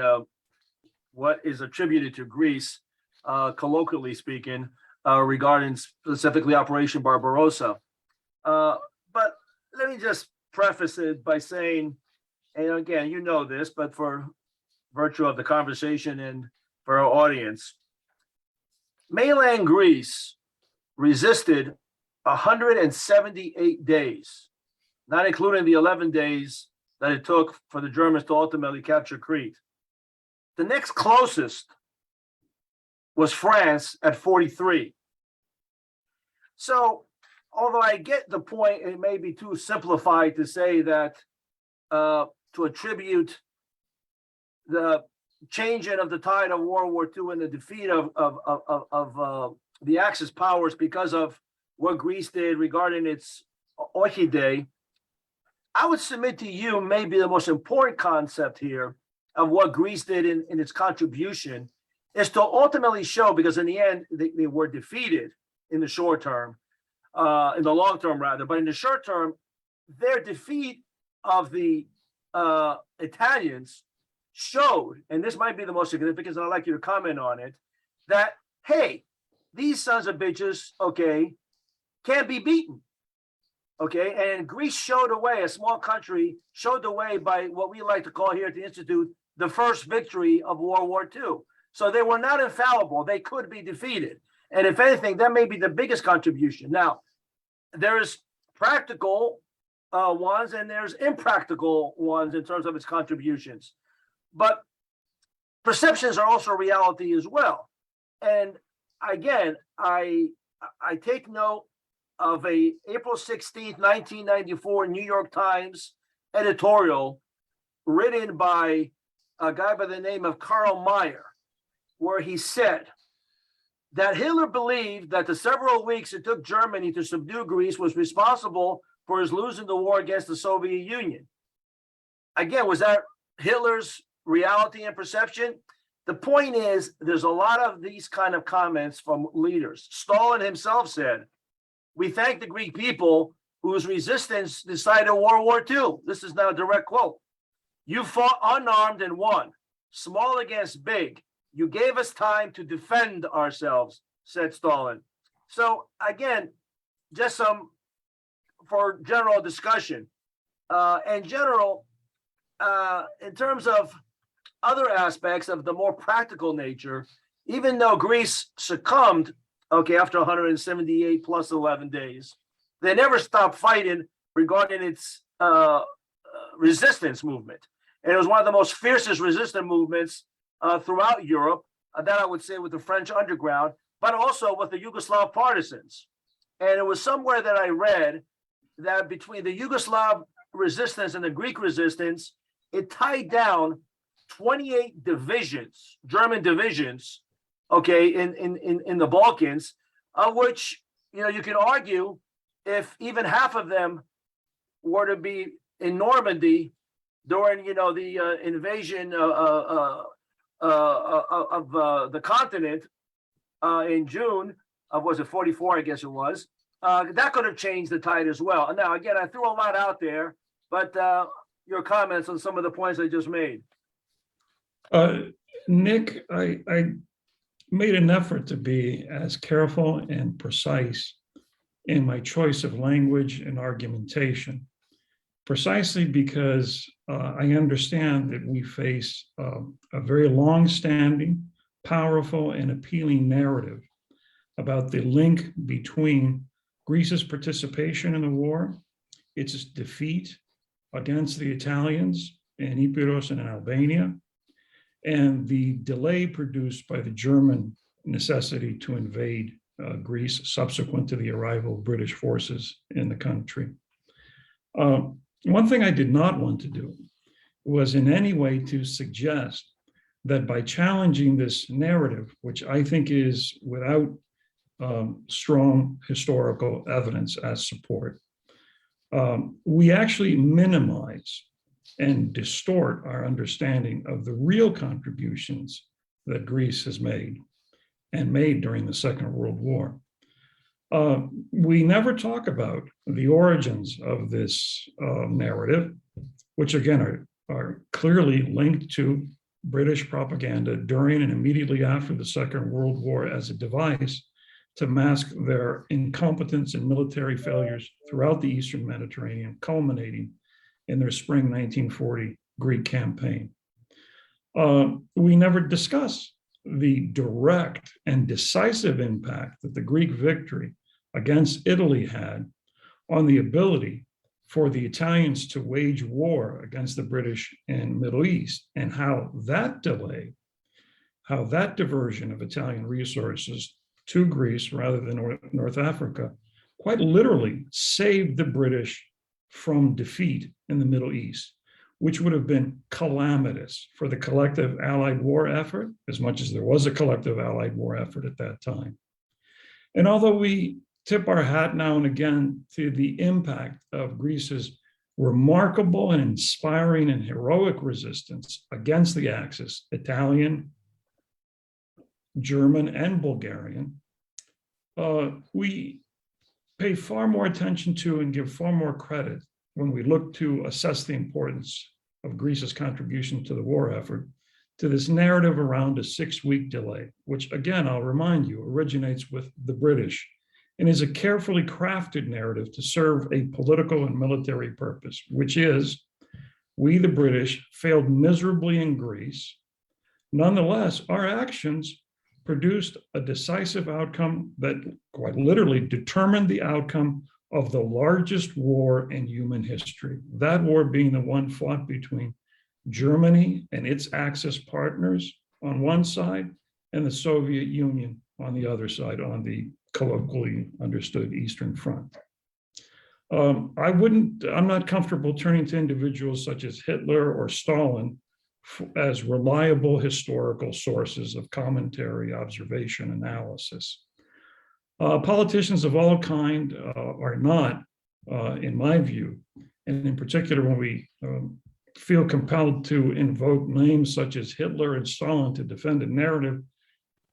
what is attributed to Greece, colloquially speaking, regarding specifically Operation Barbarossa. But let me just preface it by saying, and again, you know this, but for virtue of the conversation and for our audience, mainland Greece resisted 178 days, not including the 11 days that it took for the Germans to ultimately capture Crete. The next closest was France at 43. So, although I get the point, it may be too simplified to say that to attribute the changing of the tide of World War II and the defeat of the Axis powers because of what Greece did regarding its OXI Day. I would submit to you maybe the most important concept here of what Greece did in its contribution is to ultimately show, because in the end, they were defeated in the short term, in the long term rather, but in the short term, their defeat of the Italians showed, and this might be the most significant, and I'd like you to comment on it, that, hey, these sons of bitches, okay, can't be beaten. Okay, and Greece showed the way, a small country showed the way by what we like to call here at the Institute, the first victory of World War II. So they were not infallible, they could be defeated. And if anything, that may be the biggest contribution. Now, there's practical ones and there's impractical ones in terms of its contributions. But perceptions are also reality as well. And again, I take note of a April 16th, 1994 New York Times editorial written by a guy by the name of Karl Mayer, where he said that Hitler believed that the several weeks it took Germany to subdue Greece was responsible for his losing the war against the Soviet Union. Again, was that Hitler's reality and perception? The point is, there's a lot of these kind of comments from leaders. Stalin himself said, "We thank the Greek people whose resistance decided World War II." This is now a direct quote. "You fought unarmed and won, small against big. You gave us time to defend ourselves," said Stalin. So again, just some for general discussion. In general, in terms of other aspects of the more practical nature, even though Greece succumbed, okay, after 178 plus 11 days, they never stopped fighting regarding its resistance movement. And it was one of the most fiercest resistance movements throughout Europe, that I would say with the French underground, but also with the Yugoslav partisans. And it was somewhere that I read that between the Yugoslav resistance and the Greek resistance, it tied down 28 divisions, German divisions, okay, in the Balkans, of which, you know, you can argue if even half of them were to be in Normandy during, you know, the invasion of the continent in June of, was it 44, I guess it was, that could have changed the tide as well. Now, again, I threw a lot out there, but your comments on some of the points I just made. Nick, I made an effort to be as careful and precise in my choice of language and argumentation, precisely because I understand that we face a very long-standing, powerful, and appealing narrative about the link between Greece's participation in the war, its defeat against the Italians in Epirus and in Albania, and the delay produced by the German necessity to invade Greece subsequent to the arrival of British forces in the country. One thing I did not want to do was in any way to suggest that by challenging this narrative, which I think is without strong historical evidence as support, we actually minimize and distort our understanding of the real contributions that Greece has made and made during the Second World War. We never talk about the origins of this narrative, which again are clearly linked to British propaganda during and immediately after the Second World War as a device to mask their incompetence and military failures throughout the Eastern Mediterranean, culminating in their spring 1940 Greek campaign. We never discuss the direct and decisive impact that the Greek victory against Italy had on the ability for the Italians to wage war against the British in Middle East, and how that delay, how that diversion of Italian resources to Greece rather than North Africa, quite literally saved the British from defeat in the Middle East, which would have been calamitous for the collective Allied war effort, as much as there was a collective Allied war effort at that time. And although we tip our hat now and again to the impact of Greece's remarkable and inspiring and heroic resistance against the Axis, Italian, German, and Bulgarian, we pay far more attention to and give far more credit when we look to assess the importance of Greece's contribution to the war effort to this narrative around a 6-week delay, which again, I'll remind you, originates with the British and is a carefully crafted narrative to serve a political and military purpose, which is, we, the British, failed miserably in Greece. Nonetheless, our actions produced a decisive outcome that quite literally determined the outcome of the largest war in human history. That war being the one fought between Germany and its Axis partners on one side and the Soviet Union on the other side, on the colloquially understood Eastern Front. I'm not comfortable turning to individuals such as Hitler or Stalin as reliable historical sources of commentary, observation, analysis. Politicians of all kind are not, in my view, and in particular when we feel compelled to invoke names such as Hitler and Stalin to defend a narrative,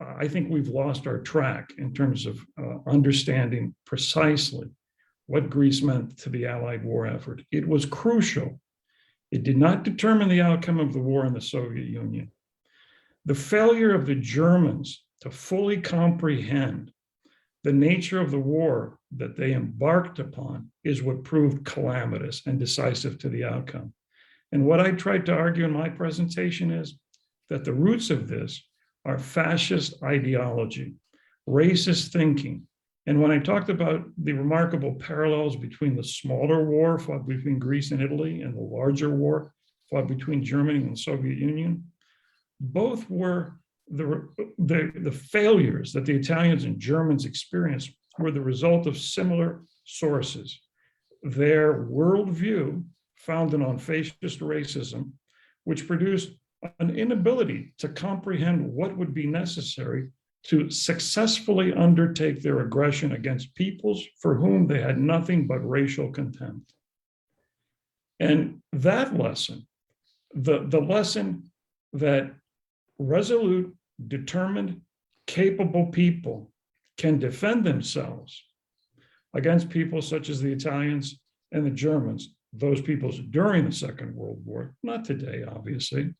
I think we've lost our track in terms of understanding precisely what Greece meant to the Allied war effort. It was crucial. It did not determine the outcome of the war in the Soviet Union. The failure of the Germans to fully comprehend the nature of the war that they embarked upon is what proved calamitous and decisive to the outcome. And what I tried to argue in my presentation is that the roots of this are fascist ideology, racist thinking. And when I talked about the remarkable parallels between the smaller war fought between Greece and Italy and the larger war fought between Germany and the Soviet Union, both were the failures that the Italians and Germans experienced were the result of similar sources. Their worldview founded on fascist racism, which produced an inability to comprehend what would be necessary to successfully undertake their aggression against peoples for whom they had nothing but racial contempt. And that lesson, the lesson that resolute, determined, capable people can defend themselves against people such as the Italians and the Germans, those peoples during the Second World War, not today, obviously.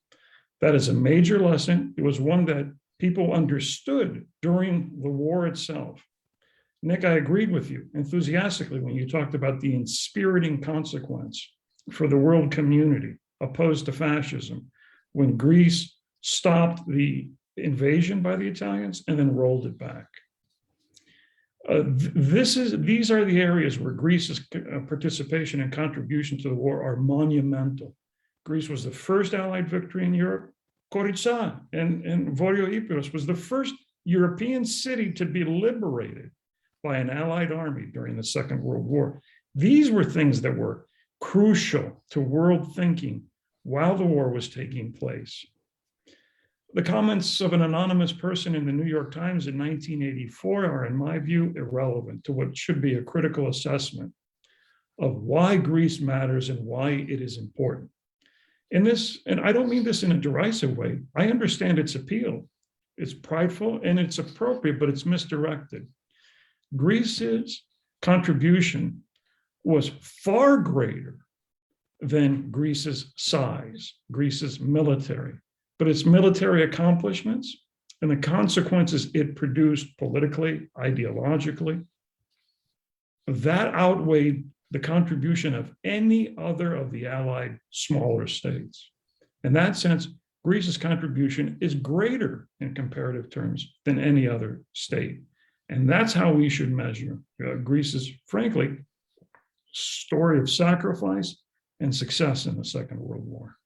That is a major lesson. It was one that people understood during the war itself. Nick, I agreed with you enthusiastically when you talked about the inspiriting consequence for the world community opposed to fascism when Greece stopped the invasion by the Italians and then rolled it back. These are the areas where Greece's participation and contribution to the war are monumental. Greece was the first Allied victory in Europe. Koritsa and Voryo-Epirus was the first European city to be liberated by an Allied army during the Second World War. These were things that were crucial to world thinking while the war was taking place. The comments of an anonymous person in the New York Times in 1984 are, in my view, irrelevant to what should be a critical assessment of why Greece matters and why it is important. In this, and I don't mean this in a derisive way, I understand its appeal. It's prideful and it's appropriate, but it's misdirected. Greece's contribution was far greater than Greece's size, Greece's military, but its military accomplishments and the consequences it produced politically, ideologically, that outweighed the contribution of any other of the allied smaller states. In that sense, Greece's contribution is greater in comparative terms than any other state. And that's how we should measure Greece's, frankly, story of sacrifice and success in the Second World War.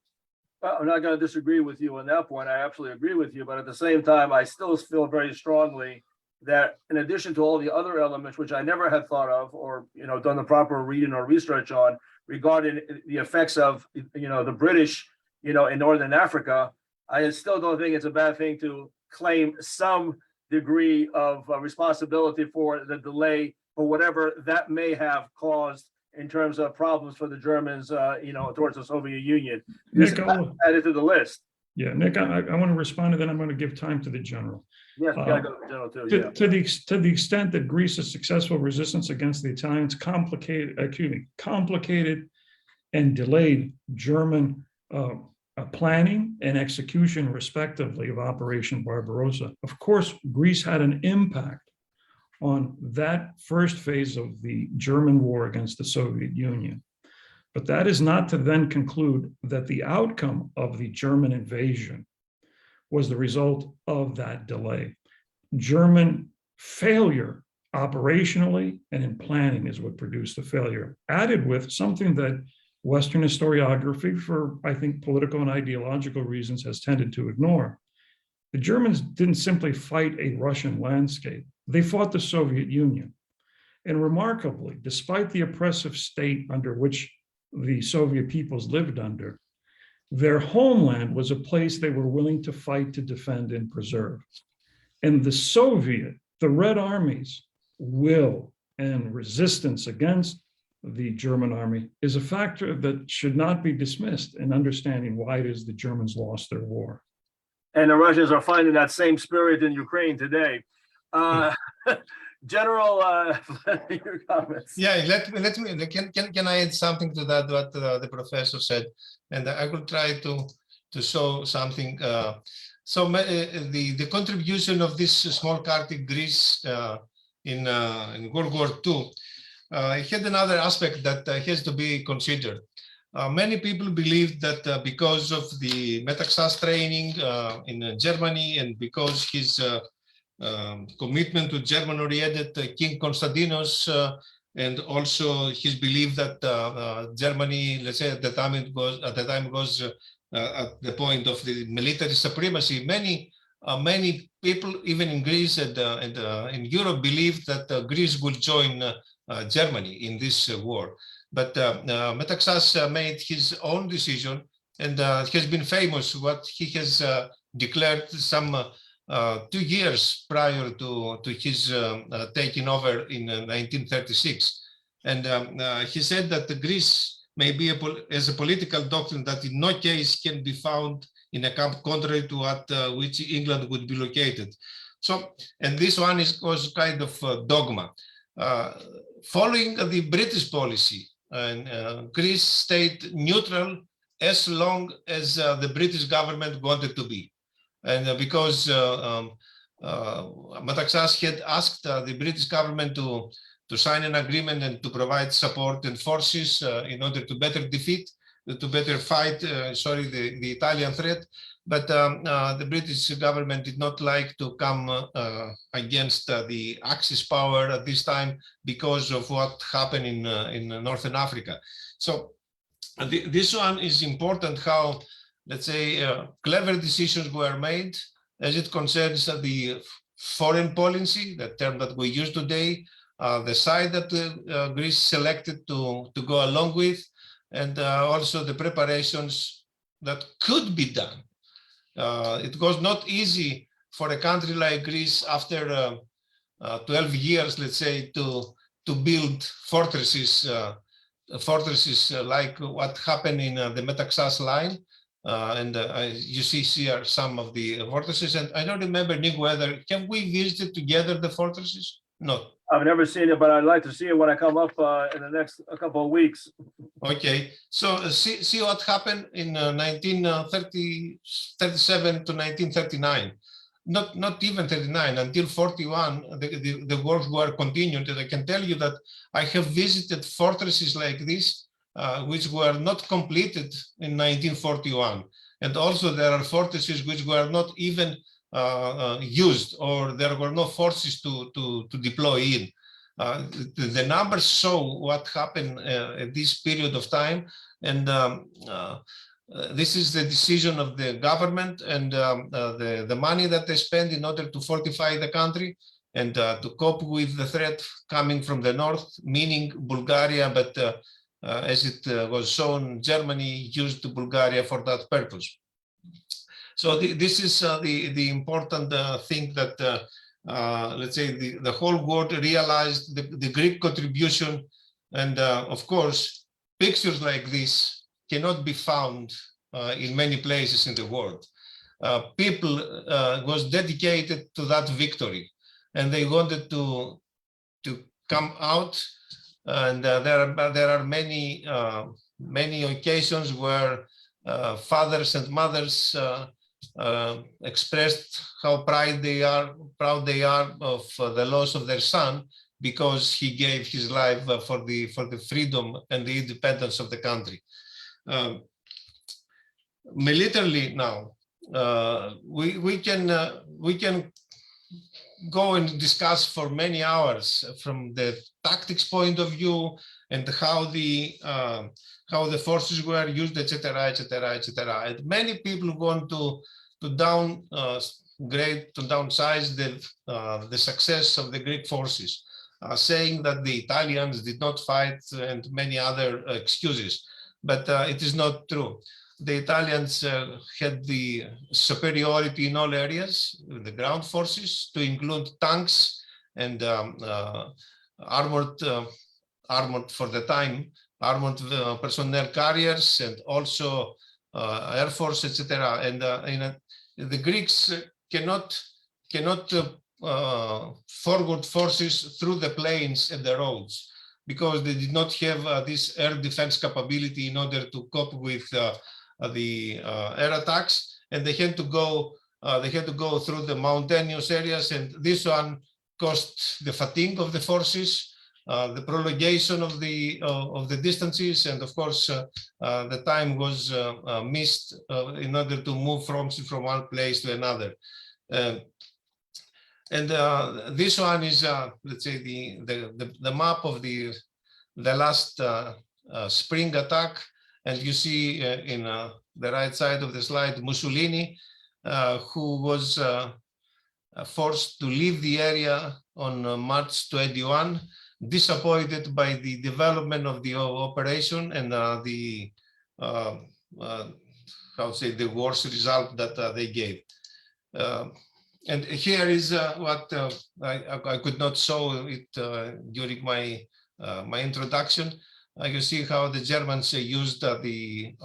I'm not going to disagree with you on that point. I absolutely agree with you. But at the same time, I still feel very strongly that in addition to all the other elements, which I never had thought of or, done the proper reading or research on regarding the effects of, the British, in Northern Africa, I still don't think it's a bad thing to claim some degree of responsibility for the delay or whatever that may have caused in terms of problems for the Germans, towards the Soviet Union. This Nick, added to the list. Yeah, Nick, I want to respond, and then I'm going to give time to the general. Yes, we gotta go to the general too. Yeah. To the extent that Greece's successful resistance against the Italians complicated and delayed German planning and execution, respectively, of Operation Barbarossa. Of course, Greece had an impact on that first phase of the German war against the Soviet Union. But that is not to then conclude that the outcome of the German invasion was the result of that delay. German failure operationally and in planning is what produced the failure, added with something that Western historiography, for I think political and ideological reasons, has tended to ignore. The Germans didn't simply fight a Russian landscape, they fought the Soviet Union. And remarkably, despite the oppressive state under which the Soviet peoples lived under, their homeland was a place they were willing to fight to defend and preserve. And the Red Army's will and resistance against the German army is a factor that should not be dismissed in understanding why it is the Germans lost their war. And the Russians are finding that same spirit in Ukraine today. General, your comments. Yeah, let me. Can I add something to that? What the professor said, and I will try to show something. The contribution of this small country, Greece, in World War II, had another aspect that has to be considered. Many people believe that because of the Metaxas training in Germany and because his commitment to German-oriented King Constantinos and also his belief that Germany, let's say at the time it was at the point of the military supremacy, many people, even in Greece and in Europe, believed that Greece would join Germany in this war. But Metaxas made his own decision, and has been famous what he has declared some 2 years prior to his taking over in 1936. And he said that Greece may be as a political doctrine that in no case can be found in a camp contrary to what which England would be located. So, and this one was kind of dogma. Following the British policy, and Greece stayed neutral as long as the British government wanted to be. And because Metaxas had asked the British government to sign an agreement and to provide support and forces in order to better fight the Italian threat. But the British government did not like to come against the Axis power at this time because of what happened in Northern Africa. So this one is important, how, let's say, clever decisions were made as it concerns the foreign policy, the term that we use today, the side that Greece selected to go along with, and also the preparations that could be done. It was not easy for a country like Greece after 12 years, let's say, to build fortresses fortresses like what happened in the Metaxas line. You see here some of the fortresses. And I don't remember, Nick, whether have we visited together the fortresses? No. I've never seen it, but I'd like to see it when I come up in the next couple of weeks. Okay, so see what happened in 1937 to 1939. Not even 39, until 41, the works were continued. And I can tell you that I have visited fortresses like this, which were not completed in 1941. And also there are fortresses which were not even used, or there were no forces to deploy in. The numbers show what happened at this period of time. And this is the decision of the government and the money that they spend in order to fortify the country and to cope with the threat coming from the north, meaning Bulgaria, but as it was shown, Germany used Bulgaria for that purpose. So this is the important thing that, let's say, the whole world realized the Greek contribution. And of course, pictures like this cannot be found in many places in the world. People was dedicated to that victory, and they wanted to come out. And there are many occasions where fathers and mothers expressed how proud they are of the loss of their son, because he gave his life for the freedom and the independence of the country. Militarily now, we can go and discuss for many hours from the tactics point of view and how the forces were used, etc., etc., etc. And many people want to downsize the success of the Greek forces, saying that the Italians did not fight and many other excuses, but it is not true. The Italians had the superiority in all areas, the ground forces, to include tanks and armored for the time, armored personnel carriers, and also air force, etc. And the Greeks cannot forward forces through the plains and the roads, because they did not have this air defense capability in order to cope with the air attacks, and they had to go through the mountainous areas, and this one caused the fatigue of the forces, the prolongation of the distances, and of course the time was missed in order to move from one place to another. And this one is, let's say, the map of the last spring attack. And you see in the right side of the slide, Mussolini, who was forced to leave the area on March 21, disappointed by the development of the operation and the worst result that they gave. And here is what I could not show it during my introduction. You see how the Germans used the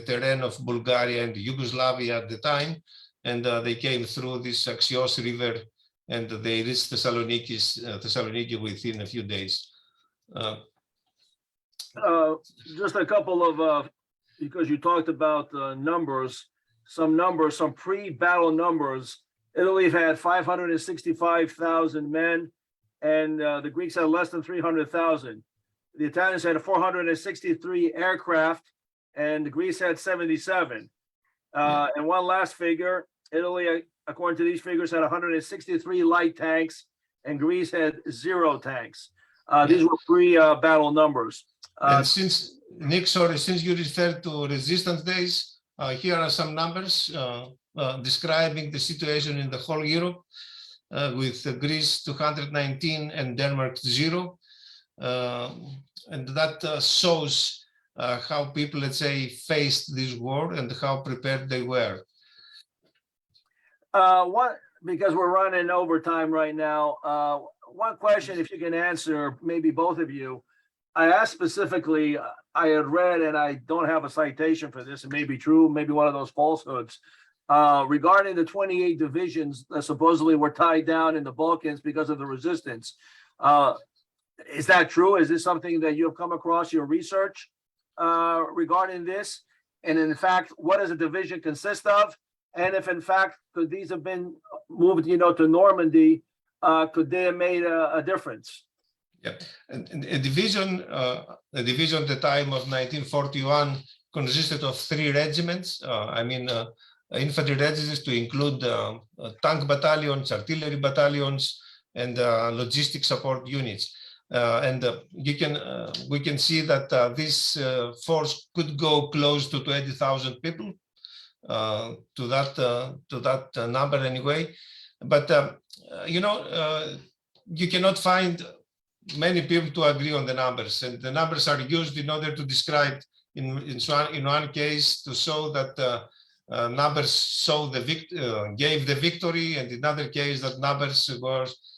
terrain of Bulgaria and Yugoslavia at the time, and they came through this Axios River, and they reached Thessaloniki within a few days. Just a couple of, because you talked about numbers, some pre-battle numbers. Italy had 565,000 men, and the Greeks had less than 300,000. The Italians had 463 aircraft, and Greece had 77. And one last figure, Italy, according to these figures, had 163 light tanks, and Greece had 0 tanks. These were pre-battle numbers. And since, Nick, sorry, since you referred to resistance days, here are some numbers describing the situation in the whole Europe, with Greece 219 and Denmark 0. And that shows how people, let's say, faced this war and how prepared they were. Because we're running overtime right now, one question, if you can answer, maybe both of you. I asked specifically, I had read, and I don't have a citation for this, it may be true, maybe one of those falsehoods, regarding the 28 divisions that supposedly were tied down in the Balkans because of the resistance. Is that true? Is this something that you have come across your research regarding this? And in fact, what does a division consist of? And if in fact, could these have been moved, to Normandy, could they have made a difference? Yeah, and a division at the time of 1941 consisted of 3 regiments. Infantry regiments to include tank battalions, artillery battalions, and logistic support units. We can see that this force could go close to 20,000 people, to that number anyway. But you cannot find many people to agree on the numbers, and the numbers are used in order to describe in one case to show that numbers gave the victory, and in another case that numbers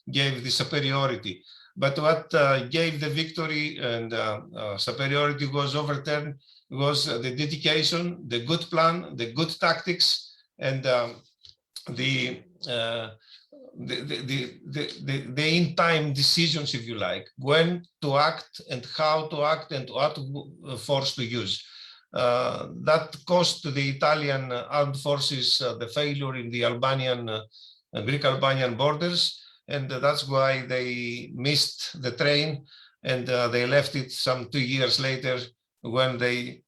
gave the superiority. But what gave the victory and superiority was overturned was the dedication, the good plan, the good tactics, and the in-time decisions, if you like, when to act and how to act and what force to use. That cost the Italian armed forces the failure in the Greek-Albanian borders, and that's why they missed the train, and they left it some 2 years later when they,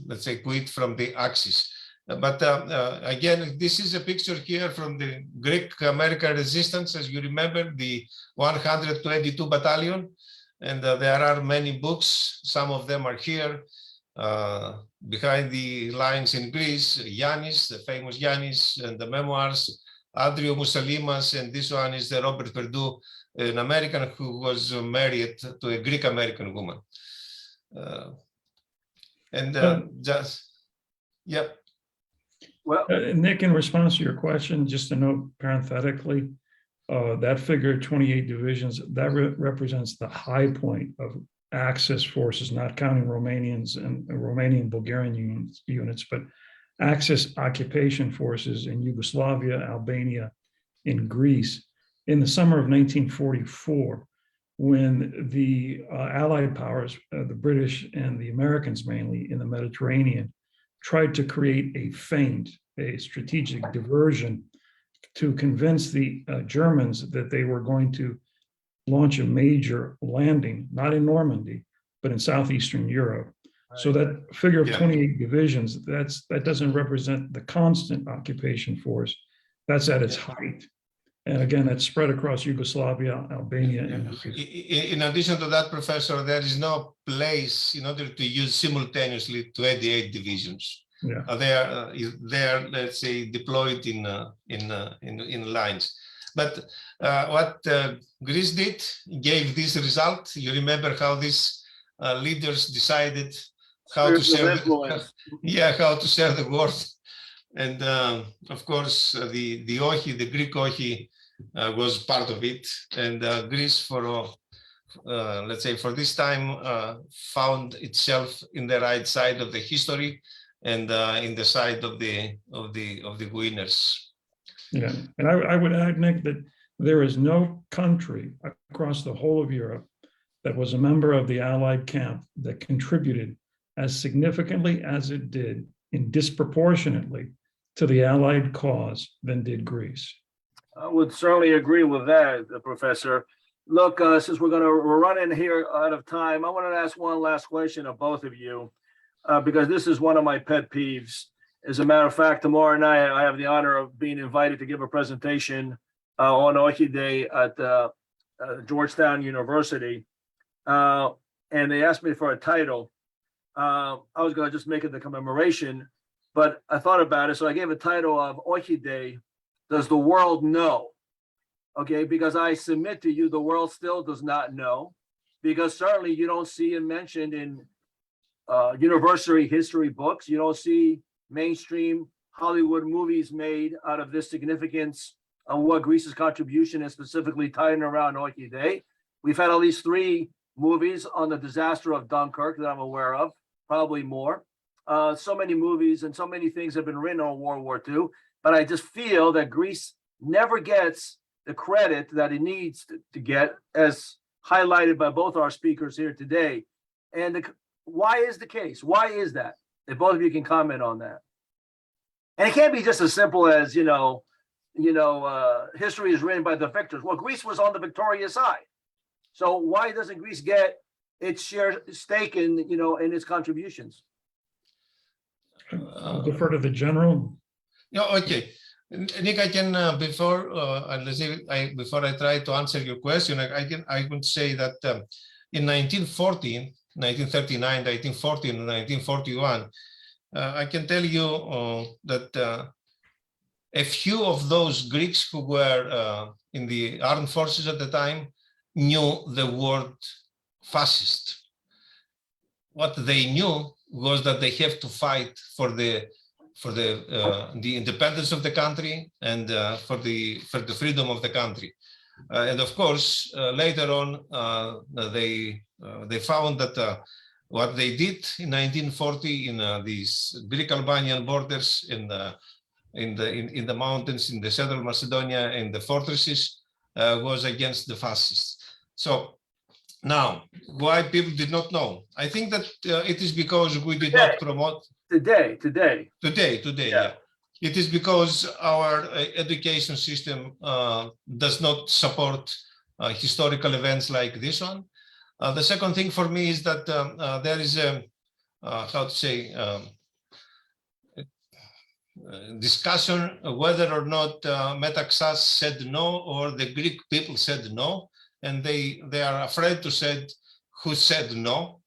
let's say, quit from the Axis. But again, this is a picture here from the Greek-American resistance. As you remember, the 122 Battalion, and there are many books. Some of them are here behind the lines in Greece. Yannis, the famous Yannis, and the memoirs, Adrio Moussalimas, and this one is the Robert Perdue, an American who was married to a Greek-American woman. Yep. Well, Nick, in response to your question, just to note parenthetically, that figure 28 divisions, that represents the high point of Axis forces, not counting Romanians and Romanian Bulgarian units, but Axis occupation forces in Yugoslavia, Albania, in Greece. In the summer of 1944, when the Allied powers, the British and the Americans mainly in the Mediterranean, tried to create a feint, a strategic diversion to convince the Germans that they were going to launch a major landing, not in Normandy, but in southeastern Europe. Right. So that figure of 28 divisions, that doesn't represent the constant occupation force. That's at its height. And again, it's spread across Yugoslavia, Albania, and in addition to that, Professor, there is no place in order to use simultaneously 28 divisions. Yeah. They are, let's say, deployed in lines. But what Greece did gave this result. You remember how these leaders decided how to share the world, and of course the OXI, the Greek OXI, was part of it, and Greece let's say for this time found itself in the right side of the history and in the side of the winners. Yeah, and I would add, Nick, that there is no country across the whole of Europe that was a member of the Allied camp that contributed as significantly as it did and disproportionately to the Allied cause than did Greece. I would certainly agree with that, Professor. Look, since we're running here out of time, I wanted to ask one last question of both of you, because this is one of my pet peeves. As a matter of fact, tomorrow night, I have the honor of being invited to give a presentation on OXI Day at Georgetown University. And they asked me for a title. I was going to just make it the commemoration, but I thought about it. So I gave a title of OXI Day, Does the World Know? Okay, because I submit to you, the world still does not know, because certainly you don't see it mentioned in university history books. You don't see mainstream Hollywood movies made out of this significance of what Greece's contribution is specifically tied around OXI Day. We've had at least 3 movies on the disaster of Dunkirk that I'm aware of, probably more. So many movies and so many things have been written on World War II, but I just feel that Greece never gets the credit that it needs to get, as highlighted by both our speakers here today. And why is the case? Why is that? If both of you can comment on that. And it can't be just as simple as, history is written by the victors. Well, Greece was on the victorious side. So why doesn't Greece get its share stake in, in its contributions? I'll defer to the general. Yeah, okay. Nick, I can before I try to answer your question, I would say that in 1939, 1940, and 1941, I can tell you that a few of those Greeks who were in the armed forces at the time knew the word fascist. What they knew was that they have to fight for the independence of the country and for the freedom of the country. And of course, later on, they found that what they did in 1940 in these Greek-Albanian borders in the mountains in the southern Macedonia in the fortresses was against the fascists. So now, why people did not know? I think that it is because we did not promote. Today, yeah. It is because our education system does not support historical events like this one. The second thing for me is that there is a, discussion whether or not Metaxas said no or the Greek people said no, and they are afraid to say who said no.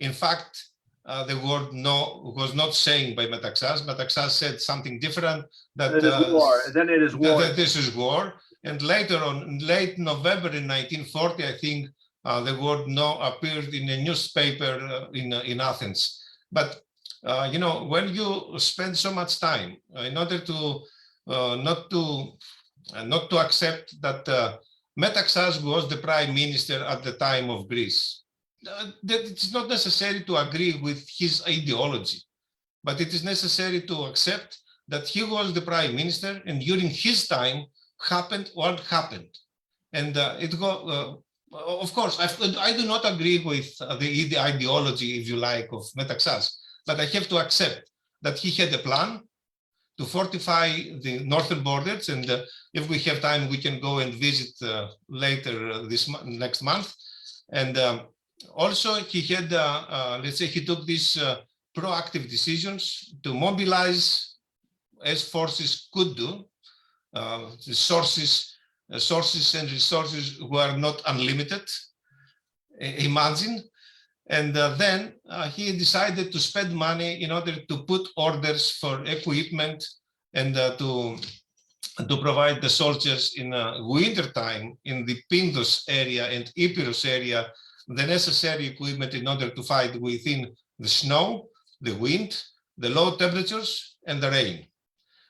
In fact, the word no was not saying by Metaxas. Metaxas said something different. That it is war. Then it is war. That this is war. And later on, in late November in 1940, I think the word no appeared in a newspaper in Athens. But when you spend so much time in order to not to accept that Metaxas was the prime minister at the time of Greece, that it's not necessary to agree with his ideology, but it is necessary to accept that he was the prime minister, and during his time happened what happened. And of course, I do not agree with the ideology, if you like, of Metaxas, but I have to accept that he had a plan to fortify the northern borders. And if we have time, we can go and visit later next month. And also he had, let's say he took these proactive decisions to mobilize as forces could do. The sources and resources were not unlimited, imagine. And then he decided to spend money in order to put orders for equipment and to provide the soldiers in winter time in the Pindus area and Epirus area the necessary equipment in order to fight within the snow, the wind, the low temperatures, and the rain,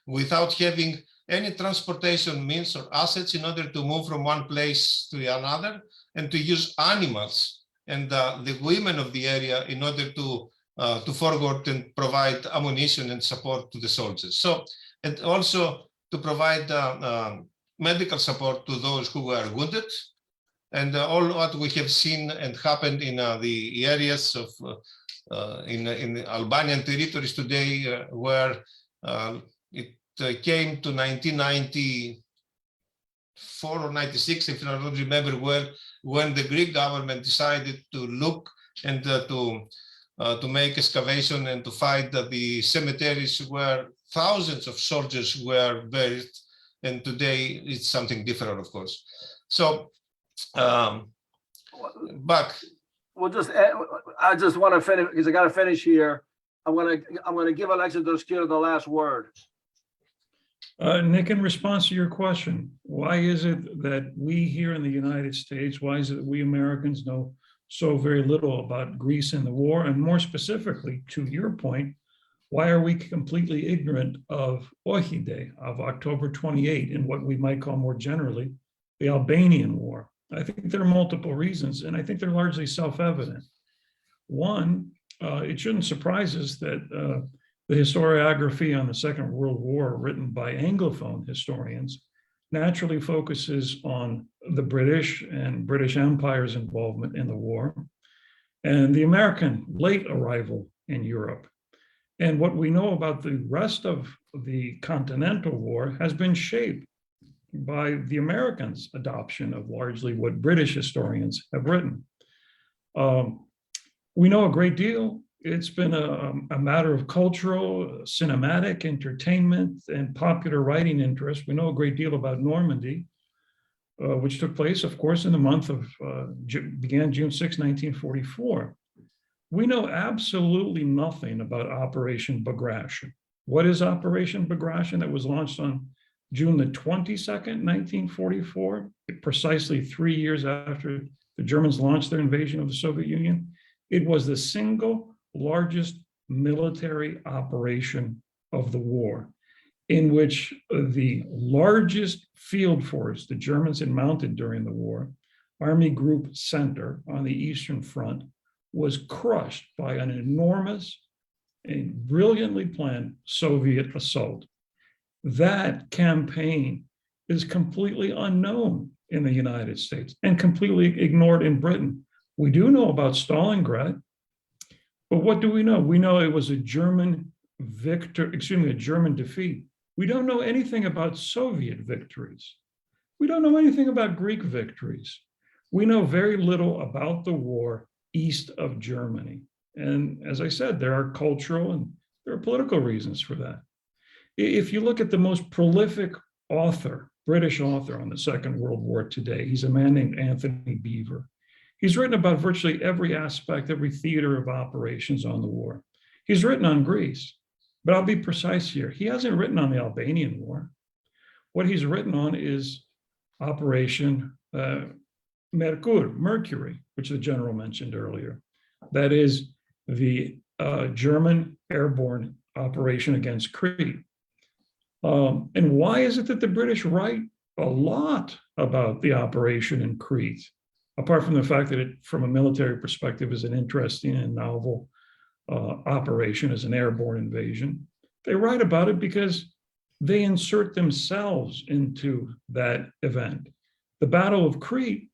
without having any transportation means or assets in order to move from one place to another, and to use animals and the women of the area in order to forward and provide ammunition and support to the soldiers. So, and also to provide medical support to those who were wounded, and all what we have seen and happened in the areas of in the Albanian territories today, where it came to 1994 or 96, if I don't remember well, when the Greek government decided to look and to make excavation and to find the cemeteries where thousands of soldiers were buried. And today it's something different, of course. So, back. I just want to finish because I got to finish here. I'm gonna give Alexis Doskir the last word. Nick, in response to your question, why is it that we here in the United States, why is it that we Americans know so very little about Greece and the war? And more specifically, to your point, why are we completely ignorant of OXI Day, of October 28, and what we might call more generally, the Albanian War? I think there are multiple reasons, and I think they're largely self-evident. One, it shouldn't surprise us that the historiography on the Second World War, written by Anglophone historians, naturally focuses on the British and British Empire's involvement in the war, and the American late arrival in Europe. And what we know about the rest of the Continental War has been shaped by the Americans' adoption of largely what British historians have written. We know a great deal. It's been a matter of cultural, cinematic, entertainment, and popular writing interest. We know a great deal about Normandy, which took place, of course, in the month of, began June 6, 1944. We know absolutely nothing about Operation Bagration. What is Operation Bagration that was launched on June the 22nd, 1944, precisely 3 years after the Germans launched their invasion of the Soviet Union? It was the single largest military operation of the war, in which the largest field force the Germans had mounted during the war, Army Group Center on the Eastern Front, was crushed by an enormous and brilliantly planned Soviet assault. That campaign is completely unknown in the United States and completely ignored in Britain. We do know about Stalingrad, but what do we know? We know it was a German a German defeat. We don't know anything about Soviet victories. We don't know anything about Greek victories. We know very little about the war east of Germany. And as I said, there are cultural and there are political reasons for that. If you look at the most prolific author, British author on the Second World War today, he's a man named Anthony Beevor. He's written about virtually every aspect, every theater of operations on the war. He's written on Greece, but I'll be precise here. He hasn't written on the Albanian War. What he's written on is Operation Mercury, which the general mentioned earlier. That is the German airborne operation against Crete. And why is it that the British write a lot about the operation in Crete, apart from the fact that it, from a military perspective, is an interesting and novel operation as an airborne invasion? They write about it because they insert themselves into that event. The Battle of Crete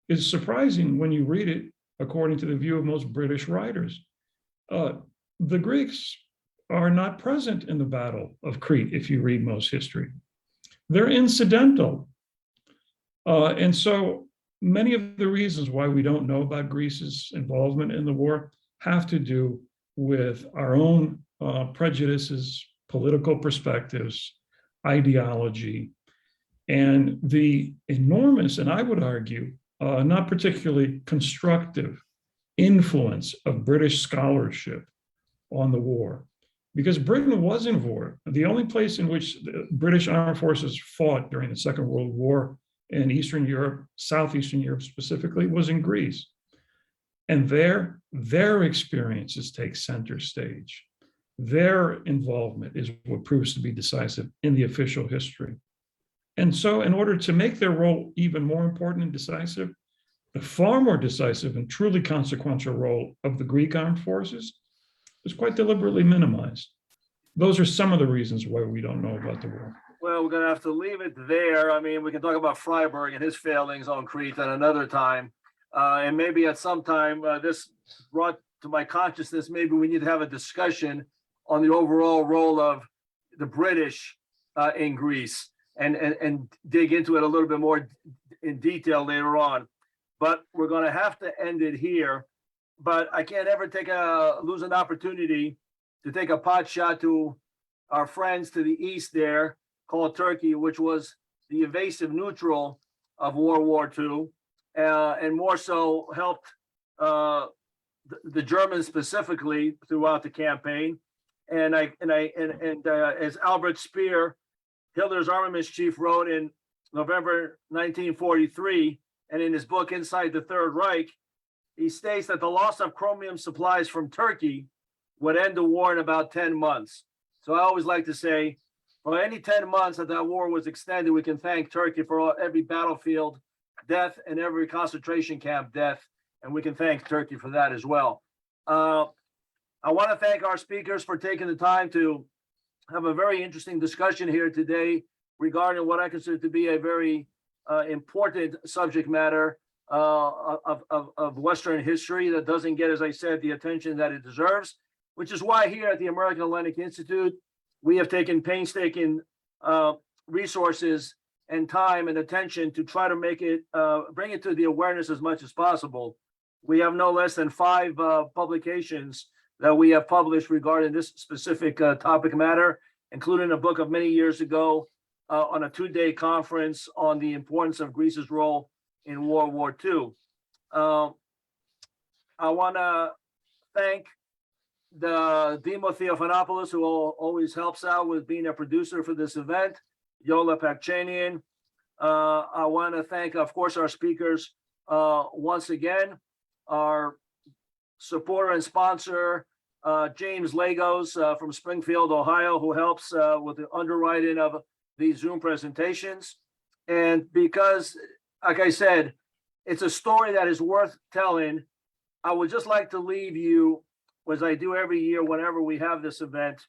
is surprising when you read it, according to the view of most British writers. The Greeks are not present in the Battle of Crete, if you read most history. They're incidental. And so many of the reasons why we don't know about Greece's involvement in the war have to do with our own prejudices, political perspectives, ideology, and the enormous, and I would argue, not particularly constructive influence of British scholarship on the war. Because Britain was in war. The only place in which the British armed forces fought during the Second World War in Eastern Europe, Southeastern Europe specifically, was in Greece. And their experiences take center stage. Their involvement is what proves to be decisive in the official history. And so in order to make their role even more important and decisive, the far more decisive and truly consequential role of the Greek armed forces is quite deliberately minimized. Those are some of the reasons why we don't know about the war. Well, we're going to have to leave it there. I mean, we can talk about Freiburg and his failings on Crete at another time. And maybe at some time, this brought to my consciousness, maybe we need to have a discussion on the overall role of the British in Greece and dig into it a little bit more in detail later on. But we're going to have to end it here. But I can't ever lose an opportunity to take a pot shot to our friends to the east there, called Turkey, which was the evasive neutral of World War II, and more so helped the Germans specifically throughout the campaign. And as Albert Speer, Hitler's armaments chief, wrote in November 1943, and in his book Inside the Third Reich, he states that the loss of chromium supplies from Turkey would end the war in about 10 months. So I always like to say, for any 10 months that war was extended, we can thank Turkey for every battlefield death and every concentration camp death. And we can thank Turkey for that as well. I want to thank our speakers for taking the time to have a very interesting discussion here today regarding what I consider to be a very important subject matter of Western history that doesn't get, as I said, the attention that it deserves, which is why here at the American Hellenic Institute, we have taken painstaking resources and time and attention to try to make it, bring it to the awareness as much as possible. We have no less than 5 publications that we have published regarding this specific topic matter, including a book of many years ago on a 2-day conference on the importance of Greece's role in World War II. I want to thank the Dimo Theophanopoulos, who always helps out with being a producer for this event, Yola Pakchanian. I want to thank, of course, our speakers once again, our supporter and sponsor, James Lagos from Springfield, Ohio, who helps with the underwriting of these Zoom presentations. And because, like I said, it's a story that is worth telling, I would just like to leave you, as I do every year whenever we have this event,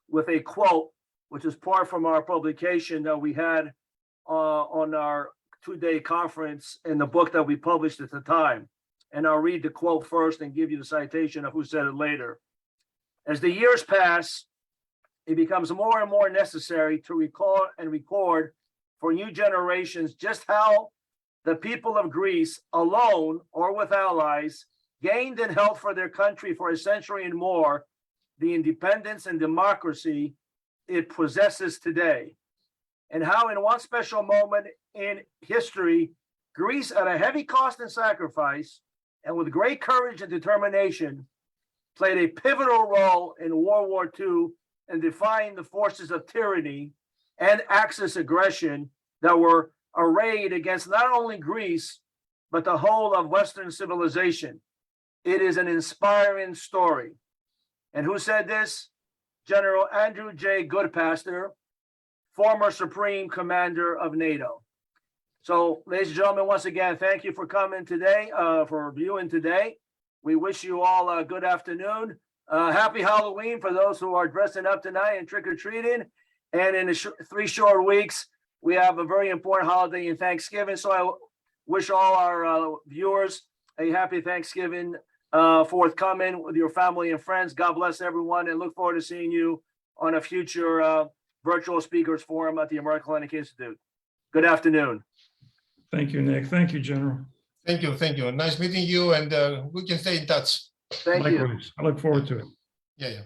with a quote, which is part from our publication that we had on our 2-day conference in the book that we published at the time. And I'll read the quote first and give you the citation of who said it later. As the years pass, it becomes more and more necessary to recall and record for new generations just how the people of Greece, alone or with allies, gained and held for their country for a century and more the independence and democracy it possesses today. And how in one special moment in history, Greece, at a heavy cost and sacrifice, and with great courage and determination, played a pivotal role in World War II in defying the forces of tyranny and Axis aggression that were arrayed against not only Greece, but the whole of Western civilization. It is an inspiring story. And who said this? General Andrew J. Goodpaster, former Supreme Commander of NATO. So, ladies and gentlemen, once again, thank you for coming today, for viewing today. We wish you all a good afternoon. Happy Halloween for those who are dressing up tonight and trick-or-treating. And in 3 short weeks, we have a very important holiday in Thanksgiving. So I wish all our viewers a happy Thanksgiving forthcoming with your family and friends. God bless everyone, and look forward to seeing you on a future virtual speakers forum at the American Hellenic Institute. Good afternoon. Thank you, Nick. Thank you, General. Thank you. Thank you. Nice meeting you, and we can stay in touch. Thank you. Likewise. I look forward to it. Yeah.